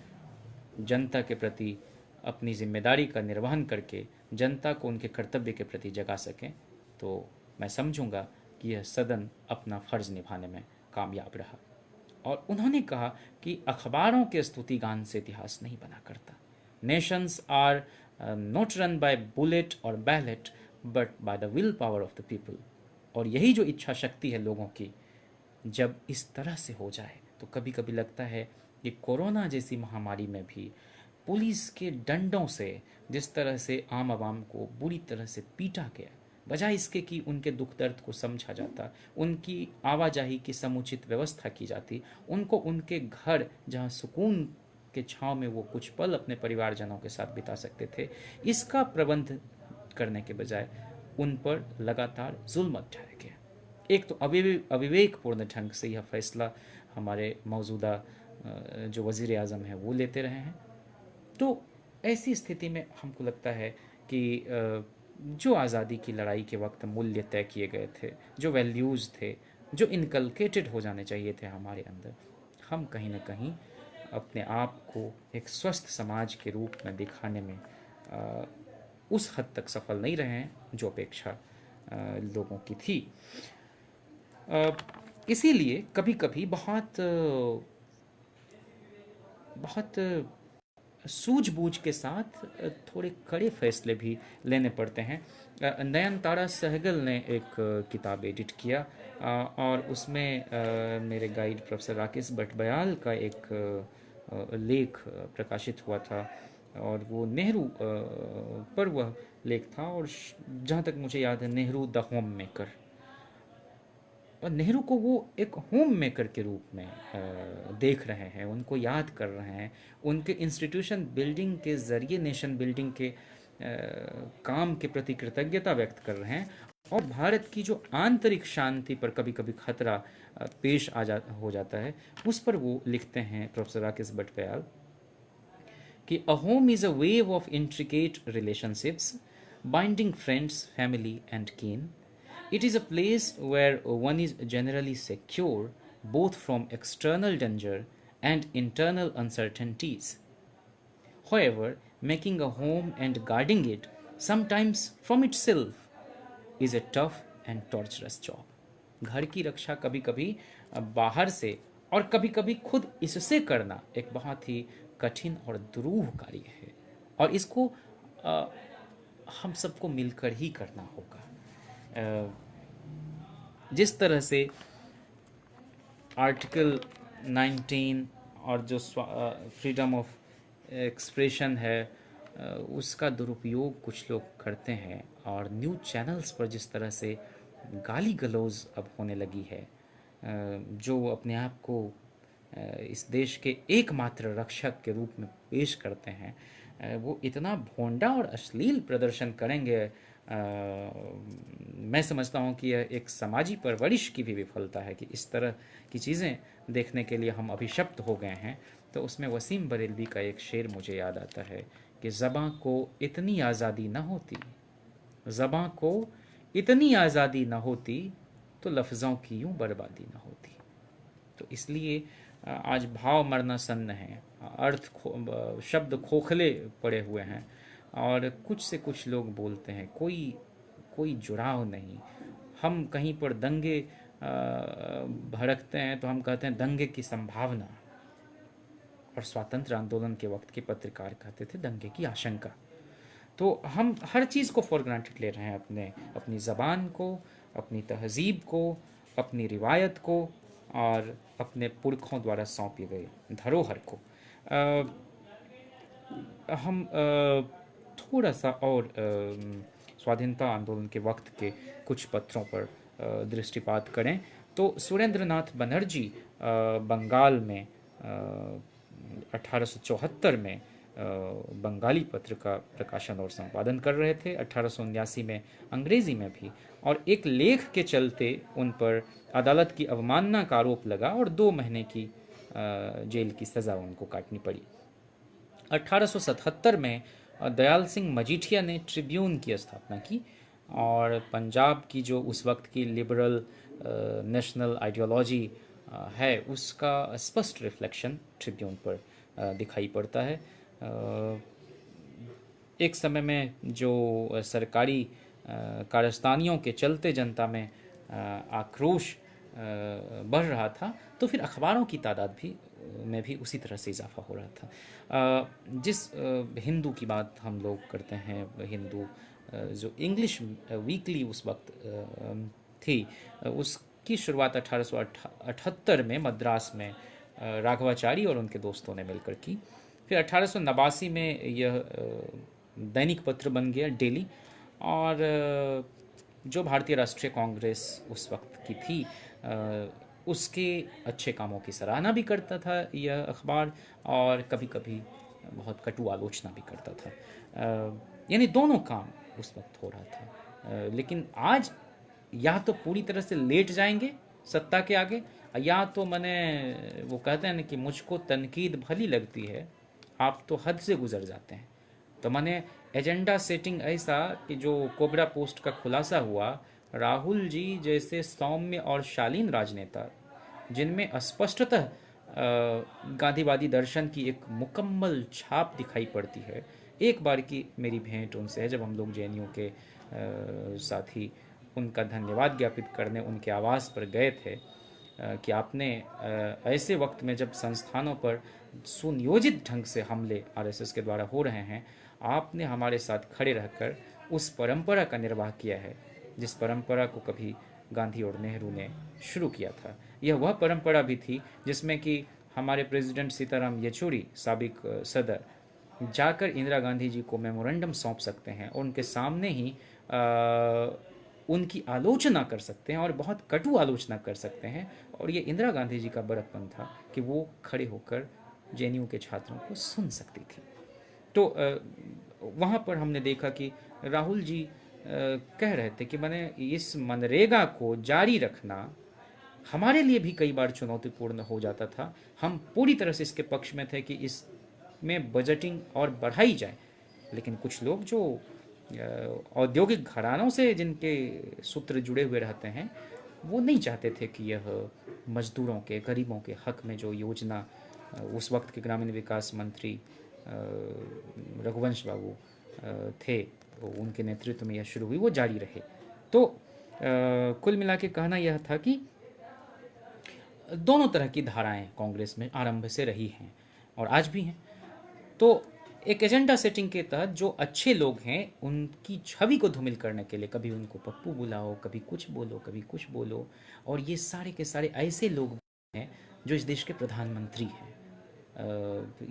जनता के प्रति अपनी जिम्मेदारी का निर्वहन करके जनता को उनके कर्तव्य के प्रति जगा सकें तो मैं समझूंगा कि यह सदन अपना फर्ज निभाने में कामयाब रहा। और उन्होंने कहा कि अखबारों के स्तुतिगान से इतिहास नहीं बना करता। Nations are not run by bullet और ballot but by the will power of the people. और यही जो इच्छा शक्ति है लोगों की, जब इस तरह से हो जाए तो कभी कभी लगता है कि कोरोना जैसी महामारी में भी पुलिस के डंडों से जिस तरह से आम आवाम को बुरी तरह से पीटा गया, बजाय इसके कि उनके दुख दर्द को समझा जाता, उनकी आवाजाही की समुचित व्यवस्था की जाती, उनको उनके घर जहां सुकून के छांव में वो कुछ पल अपने परिवारजनों के साथ बिता सकते थे, इसका प्रबंध करने के बजाय उन पर लगातार जुल्म ढाया गया। एक तो अविवेकपूर्ण ढंग से यह फैसला हमारे मौजूदा जो वज़ीर आज़म हैं वो लेते रहे हैं। तो ऐसी स्थिति में हमको लगता है कि जो आज़ादी की लड़ाई के वक्त मूल्य तय किए गए थे, जो वैल्यूज़ थे, जो इनकलकेटेड हो जाने चाहिए थे हमारे अंदर, हम कहीं ना कहीं अपने आप को एक स्वस्थ समाज के रूप में दिखाने में उस हद तक सफल नहीं रहे हैं जो अपेक्षा लोगों की थी। इसीलिए कभी कभी बहुत बहुत सूझबूझ के साथ थोड़े कड़े फैसले भी लेने पड़ते हैं। नयनतारा सहगल ने एक किताब एडिट किया और उसमें मेरे गाइड प्रोफेसर राकेश भट्टबयाल का एक लेख प्रकाशित हुआ था और वो नेहरू पर वह लेख था। और जहाँ तक मुझे याद है, नेहरू द होम मेकर, और नेहरू को वो एक होम मेकर के रूप में देख रहे हैं, उनको याद कर रहे हैं, उनके इंस्टीट्यूशन बिल्डिंग के ज़रिए नेशन बिल्डिंग के काम के प्रति कृतज्ञता व्यक्त कर रहे हैं। और भारत की जो आंतरिक शांति पर कभी कभी खतरा पेश हो जाता है, उस पर वो लिखते हैं प्रोफेसर राकेश भट्टबयाल कि a home is a wave of intricate relationships binding friends, family and kin. It is a place where one is generally secure both from external danger and internal uncertainties. However, making a home and guarding it, sometimes from itself, is a tough and torturous job. घर की रक्षा कभी कभी बाहर से और कभी कभी खुद इससे करना एक बहुत ही कठिन और दुरूह कार्य है, और इसको अ, हम सबको मिलकर ही करना होगा। अ, जिस तरह से आर्टिकल 19 और जो फ्रीडम ऑफ एक्सप्रेशन है, उसका दुरुपयोग कुछ लोग करते हैं, और न्यूज़ चैनल्स पर जिस तरह से गाली गलौज अब होने लगी है, जो अपने आप को इस देश के एकमात्र रक्षक के रूप में पेश करते हैं, वो इतना भोंडा और अश्लील प्रदर्शन करेंगे। मैं समझता हूँ कि यह एक समाजी परवरिश की भी विफलता है कि इस तरह की चीज़ें देखने के लिए हम अभिशप्त हो गए हैं। तो उसमें वसीम बरेलवी का एक शेर मुझे याद आता है कि ज़बां को इतनी आज़ादी न होती, ज़बां को इतनी आज़ादी न होती, तो लफ्ज़ों की यूं बर्बादी न होती। तो इसलिए आज भाव मरना सन्न है, शब्द खोखले पड़े हुए हैं, और कुछ से कुछ लोग बोलते हैं, कोई कोई जुड़ाव नहीं। हम कहीं पर दंगे भड़कते हैं तो हम कहते हैं दंगे की संभावना, और स्वातंत्र आंदोलन के वक्त के पत्रकार कहते थे दंगे की आशंका। तो हम हर चीज़ को फॉर ग्रांटेड ले रहे हैं, अपनी ज़बान को, अपनी तहजीब को, अपनी रिवायत को, और अपने पुरखों द्वारा सौंपे गए धरोहर को। हम थोड़ा सा और स्वाधीनता आंदोलन के वक्त के कुछ पत्रों पर दृष्टिपात करें तो सुरेंद्रनाथ बनर्जी बंगाल में 1874 में बंगाली पत्र का प्रकाशन और संपादन कर रहे थे, 1879 में अंग्रेजी में भी, और एक लेख के चलते उन पर अदालत की अवमानना का आरोप लगा और 2 महीने की जेल की सज़ा उनको काटनी पड़ी। 1877 में दयाल सिंह मजीठिया ने ट्रिब्यून की स्थापना की, और पंजाब की जो उस वक्त की लिबरल नेशनल आइडियोलॉजी है, उसका स्पष्ट रिफ्लेक्शन ट्रिब्यून पर दिखाई पड़ता है। एक समय में जो सरकारी कारस्तानियों के चलते जनता में आक्रोश बढ़ रहा था, तो फिर अखबारों की तादाद में भी उसी तरह से इजाफा हो रहा था। जिस हिंदू की बात हम लोग करते हैं, हिंदू जो इंग्लिश वीकली उस वक्त थी, उसकी शुरुआत 1878 में मद्रास में राघवाचारी और उनके दोस्तों ने मिलकर की। फिर 1889 में यह दैनिक पत्र बन गया, डेली, और जो भारतीय राष्ट्रीय कांग्रेस उस वक्त की थी, उसके अच्छे कामों की सराहना भी करता था यह अखबार, और कभी कभी बहुत कटु आलोचना भी करता था। यानी दोनों काम उस वक्त हो रहा था। लेकिन आज या तो पूरी तरह से लेट जाएंगे सत्ता के आगे, या तो मैंने वो कहते हैं ना कि मुझको तनकीद भली लगती है, आप तो हद से गुजर जाते हैं। तो मैंने एजेंडा सेटिंग ऐसा कि जो कोबरा पोस्ट का खुलासा हुआ, राहुल जी जैसे सौम्य और शालीन राजनेता जिनमें स्पष्टतः गांधीवादी दर्शन की एक मुकम्मल छाप दिखाई पड़ती है। एक बार की मेरी भेंट उनसे है जब हम लोग जेएनयू के साथी उनका धन्यवाद ज्ञापित करने उनके आवास पर गए थे, कि आपने ऐसे वक्त में जब संस्थानों पर सुनियोजित ढंग से हमले आरएसएस के द्वारा हो रहे हैं, आपने हमारे साथ खड़े रहकर उस परंपरा का निर्वाह किया है जिस परंपरा को कभी गांधी और नेहरू ने शुरू किया था। यह वह परंपरा भी थी जिसमें कि हमारे प्रेसिडेंट सीताराम येचुरी, साबिक सदर, जाकर इंदिरा गांधी जी को मेमोरेंडम सौंप सकते हैं और उनके सामने ही उनकी आलोचना कर सकते हैं, और बहुत कटु आलोचना कर सकते हैं। और ये इंदिरा गांधी जी का बड़प्पन था कि वो खड़े होकर जेएनयू के छात्रों को सुन सकती थी। तो वहाँ पर हमने देखा कि राहुल जी कह रहे थे कि मैंने इस मनरेगा को जारी रखना हमारे लिए भी कई बार चुनौतीपूर्ण हो जाता था। हम पूरी तरह से इसके पक्ष में थे कि इसमें बजटिंग और बढ़ाई जाए, लेकिन कुछ लोग जो औद्योगिक घरानों से जिनके सूत्र जुड़े हुए रहते हैं, वो नहीं चाहते थे कि यह मजदूरों के, गरीबों के हक में जो योजना उस वक्त के ग्रामीण विकास मंत्री रघुवंश बाबू थे, उनके नेतृत्व में यह शुरू हुई, वो जारी रहे। तो कुल मिला के कहना यह था कि दोनों तरह की धाराएं कांग्रेस में आरंभ से रही हैं और आज भी हैं। तो एक एजेंडा सेटिंग के तहत जो अच्छे लोग हैं उनकी छवि को धूमिल करने के लिए कभी उनको पप्पू बुलाओ, कभी कुछ बोलो, कभी कुछ बोलो। और ये सारे के सारे ऐसे लोग हैं जो इस देश के प्रधानमंत्री हैं।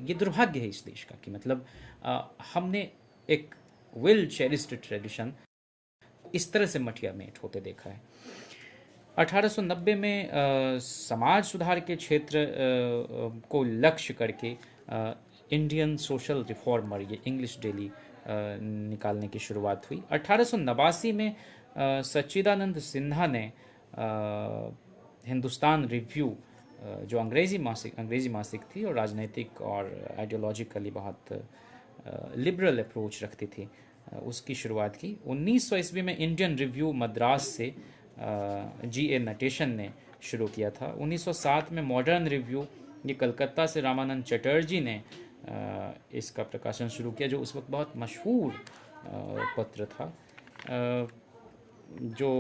ये दुर्भाग्य है इस देश का कि मतलब हमने एक वेल चेरिस्ड ट्रेडिशन इस तरह से मटिया मेट होते देखा है। 1890 में समाज सुधार के क्षेत्र को लक्ष्य करके इंडियन सोशल रिफॉर्मर, ये इंग्लिश डेली निकालने की शुरुआत हुई। 1889 में सच्चिदानंद सिन्हा ने हिंदुस्तान रिव्यू, जो अंग्रेजी मासिक थी और राजनीतिक और आइडियोलॉजिकली बहुत लिबरल अप्रोच रखती थी, उसकी शुरुआत की। 1900 ईस्वी में इंडियन रिव्यू मद्रास से जी ए नटेशन ने शुरू किया था। 1907 में मॉडर्न रिव्यू, ये कलकत्ता से रामानंद चटर्जी ने इसका प्रकाशन शुरू किया, जो उस वक्त बहुत मशहूर पत्र था। जो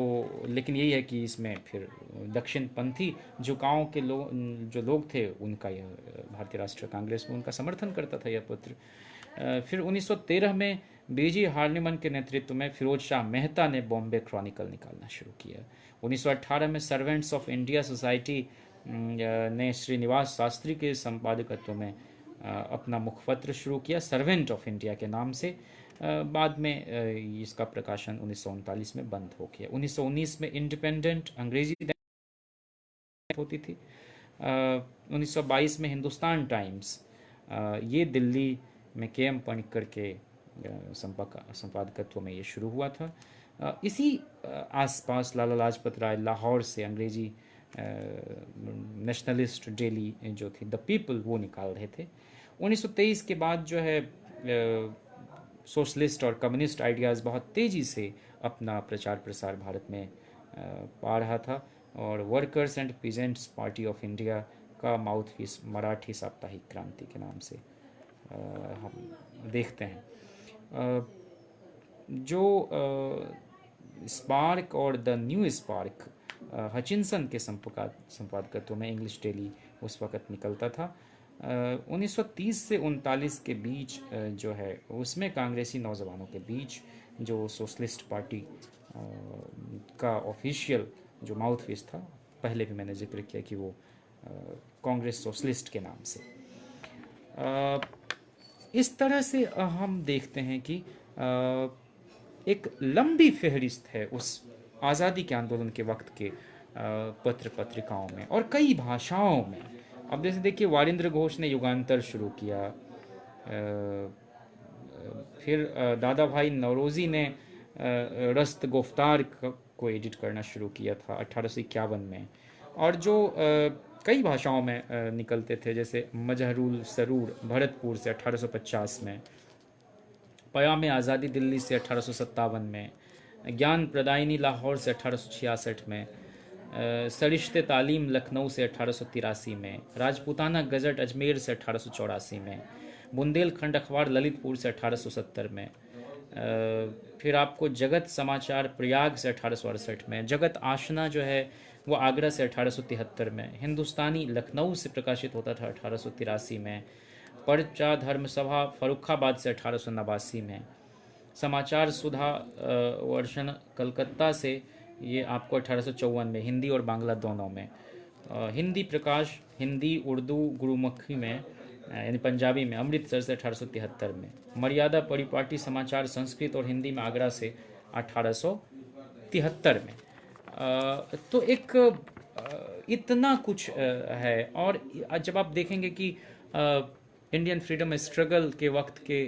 लेकिन यही है कि इसमें फिर दक्षिणपंथी झुकाव के जो लोग थे उनका यह भारतीय राष्ट्रीय कांग्रेस में उनका समर्थन करता था यह पत्र। फिर 1913 में बीजी हार्निमन के नेतृत्व में फिरोज शाह मेहता ने बॉम्बे क्रॉनिकल निकालना शुरू किया। 1918 में सर्वेंट्स ऑफ इंडिया सोसाइटी ने श्रीनिवास शास्त्री के संपादकत्व में अपना मुखपत्र शुरू किया, सर्वेंट ऑफ इंडिया के नाम से। बाद में इसका प्रकाशन 1939 में बंद हो गया। 1919 में इंडिपेंडेंट अंग्रेजी होती थी। 1922 में हिंदुस्तान टाइम्स, ये दिल्ली में के एम पणिक्कर के संपादकत्व में ये शुरू हुआ था। इसी आसपास लाला लाजपत राय लाहौर से अंग्रेजी नेशनलिस्ट डेली जो थी द पीपल, वो निकाल रहे थे। 1923 के बाद जो है सोशलिस्ट और कम्युनिस्ट आइडियाज़ बहुत तेज़ी से अपना प्रचार प्रसार भारत में पा रहा था, और workers and peasants party of India का माउथपीस मराठी साप्ताहिक क्रांति के नाम से हम देखते हैं। जो स्पार्क और द न्यू स्पार्क हचिनसन के संपादकत्व में इंग्लिश डेली उस वक़्त निकलता था। 1930 से 39 के बीच जो है उसमें कांग्रेसी नौजवानों के बीच जो सोशलिस्ट पार्टी का ऑफिशियल जो माउथपीस था, पहले भी मैंने जिक्र किया कि वो कांग्रेस सोशलिस्ट के नाम से। इस तरह से हम देखते हैं कि एक लंबी फहरिस्त है उस आज़ादी के आंदोलन के वक्त के पत्र पत्रिकाओं में और कई भाषाओं में। अब जैसे देखिए वारिंद्र घोष ने युगांतर शुरू किया, फिर दादा भाई नौरोजी ने रस्त गुफ्तार को एडिट करना शुरू किया था 1851 में, और जो कई भाषाओं में निकलते थे, जैसे मजहरुल सरूर भरतपुर से 1850 में, पयाम आज़ादी दिल्ली से 1857 में, ज्ञान प्रदायिनी लाहौर से 1866 में, सरिश्ते तालीम लखनऊ से 1883 में, राजपूताना गजट अजमेर से 1884 में, बुंदेलखंड अखबार ललितपुर से 1870 में, फिर आपको जगत समाचार प्रयाग से 1868 में, जगत आशना जो है वो आगरा से 1873 में, हिंदुस्तानी लखनऊ से प्रकाशित होता था 1883 में, पर्चा धर्म सभा फरुखाबाद से 1889 में, समाचार सुधा वर्षन कलकत्ता से ये आपको 1854 में, हिंदी और बांग्ला दोनों में, हिंदी प्रकाश हिंदी उर्दू गुरुमुखी में यानी पंजाबी में अमृतसर से 1873 में, मर्यादा परिपाटी समाचार संस्कृत और हिंदी में आगरा से 1873 में। तो एक इतना कुछ है। और जब आप देखेंगे कि इंडियन फ्रीडम स्ट्रगल के वक्त के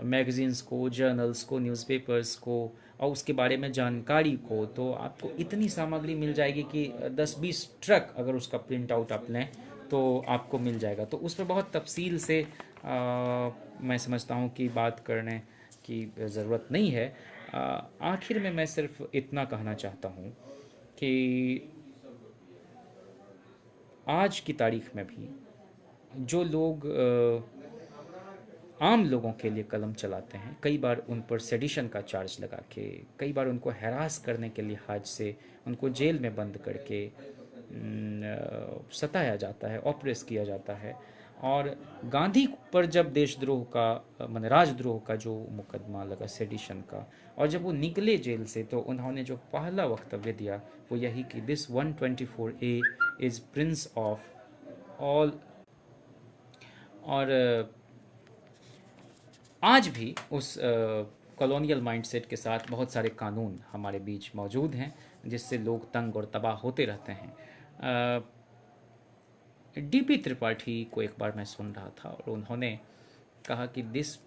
मैगजीन्स को, जर्नल्स को, न्यूज़पेपर्स को और उसके बारे में जानकारी को, तो आपको इतनी सामग्री मिल जाएगी कि 10-20 ट्रक अगर उसका प्रिंट आउट आप लें तो आपको मिल जाएगा। तो उस पर बहुत तफसील से मैं समझता हूँ कि बात करने की ज़रूरत नहीं है। आखिर में मैं सिर्फ इतना कहना चाहता हूँ कि आज की तारीख में भी जो लोग आम लोगों के लिए कलम चलाते हैं, कई बार उन पर सेडिशन का चार्ज लगा के, कई बार उनको हैरास करने के लिहाज से उनको जेल में बंद करके सताया जाता है, ऑप्रेस किया जाता है, और गांधी पर जब देशद्रोह का माने राजद्रोह का जो मुकदमा लगा सेडिशन का, और जब वो निकले जेल से, तो उन्होंने जो पहला वक्तव्य दिया वो यही कि this 124A is Prince of all. और आज भी उस कॉलोनियल माइंडसेट के साथ बहुत सारे कानून हमारे बीच मौजूद हैं जिससे लोग तंग और तबाह होते रहते हैं। डीपी त्रिपाठी को एक बार मैं सुन रहा था और उन्होंने कहा कि this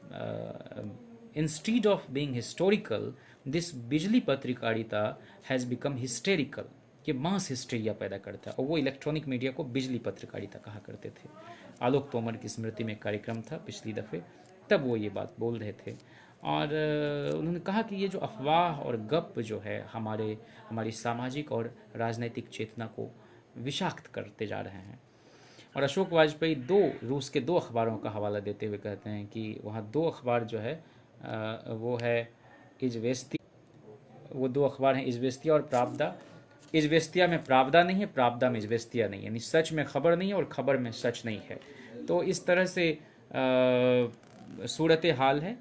instead of being historical, this बिजली पत्रकारिता हैज़ बिकम हिस्टेरिकल, कि मास हिस्टेरिया पैदा करता है। और वो इलेक्ट्रॉनिक मीडिया को बिजली पत्रकारिता कहा करते थे। आलोक तोमर की स्मृति में कार्यक्रम था पिछली दफ़े, तब वो ये बात बोल रहे थे। और उन्होंने कहा कि ये जो अफवाह और गप जो है हमारी सामाजिक और राजनैतिक चेतना को विषाक्त करते जा रहे हैं। और अशोक वाजपेयी रूस के 2 अखबारों का हवाला देते हुए कहते हैं कि वहाँ 2 अखबार जो है वो है इजवेस्ती, वो 2 अखबार हैं इजवेस्तिया और प्रावदा। इजवेस्तिया में प्रावदा नहीं है, प्रावदा में इजवेस्तिया नहीं है, यानी सच में खबर नहीं है और खबर में सच नहीं है। तो इस तरह से सूरत हाल है।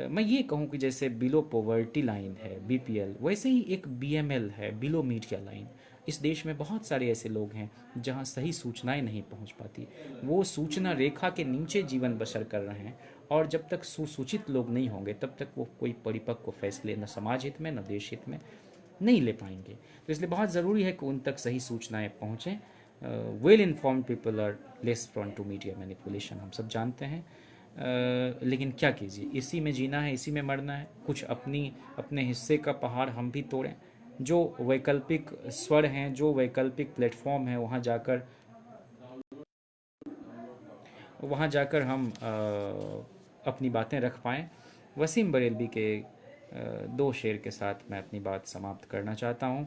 मैं ये कहूँ कि जैसे बिलो पॉवर्टी लाइन है BPL, वैसे ही एक BML है, बिलो मीडिया लाइन। इस देश में बहुत सारे ऐसे लोग हैं जहाँ सही सूचनाएं नहीं पहुँच पाती, वो सूचना रेखा के नीचे जीवन बसर कर रहे हैं। और जब तक सुसूचित लोग नहीं होंगे तब तक वो कोई परिपक्व फैसले न समाज हित में न देश हित में नहीं ले पाएंगे। तो इसलिए बहुत ज़रूरी है कि उन तक सही सूचनाएं पहुँचें। Well informed people are less prone to media manipulation, हम सब जानते हैं। लेकिन क्या कीजिए, इसी में जीना है, इसी में मरना है। कुछ अपने हिस्से का पहाड़ हम भी तोड़ें। जो वैकल्पिक स्वर हैं, जो वैकल्पिक प्लेटफॉर्म है, वहाँ जाकर हम अपनी बातें रख पाएँ। वसीम बरेलवी के 2 शेर के साथ मैं अपनी बात समाप्त करना चाहता हूँ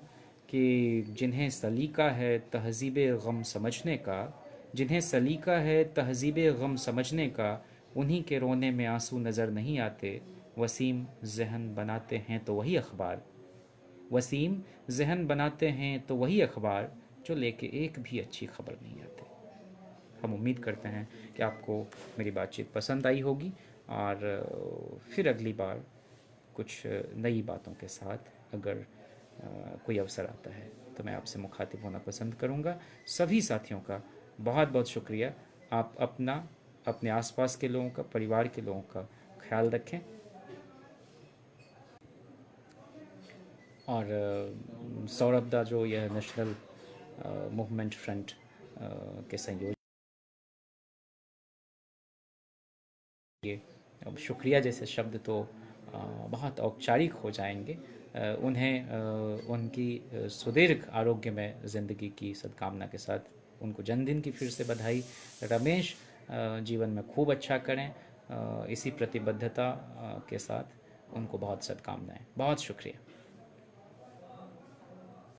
कि जिन्हें सलीका है तहज़ीब गम समझने का, जिन्हें सलीका है तहज़ीब गम समझने का, उन्हीं के रोने में आंसू नज़र नहीं आते। वसीम जहन बनाते हैं तो वही अखबार, वसीम जहन बनाते हैं तो वही अखबार, जो लेके एक भी अच्छी खबर नहीं आते। हम उम्मीद करते हैं कि आपको मेरी बातचीत पसंद आई होगी, और फिर अगली बार कुछ नई बातों के साथ अगर कोई अवसर आता है तो मैं आपसे मुखातिब होना पसंद करूंगा। सभी साथियों का बहुत बहुत शुक्रिया। आप अपने आसपास के लोगों का, परिवार के लोगों का ख्याल रखें। और सौरभ दा जो यह नेशनल मूवमेंट फ्रंट के संयोजक, अब शुक्रिया जैसे शब्द तो बहुत औपचारिक हो जाएंगे। उन्हें उनकी सुदीर्घ आरोग्य में ज़िंदगी की सद्कामना के साथ उनको जन्मदिन की फिर से बधाई। रमेश जीवन में खूब अच्छा करें, इसी प्रतिबद्धता के साथ उनको बहुत सद्कामनाएं। बहुत शुक्रिया।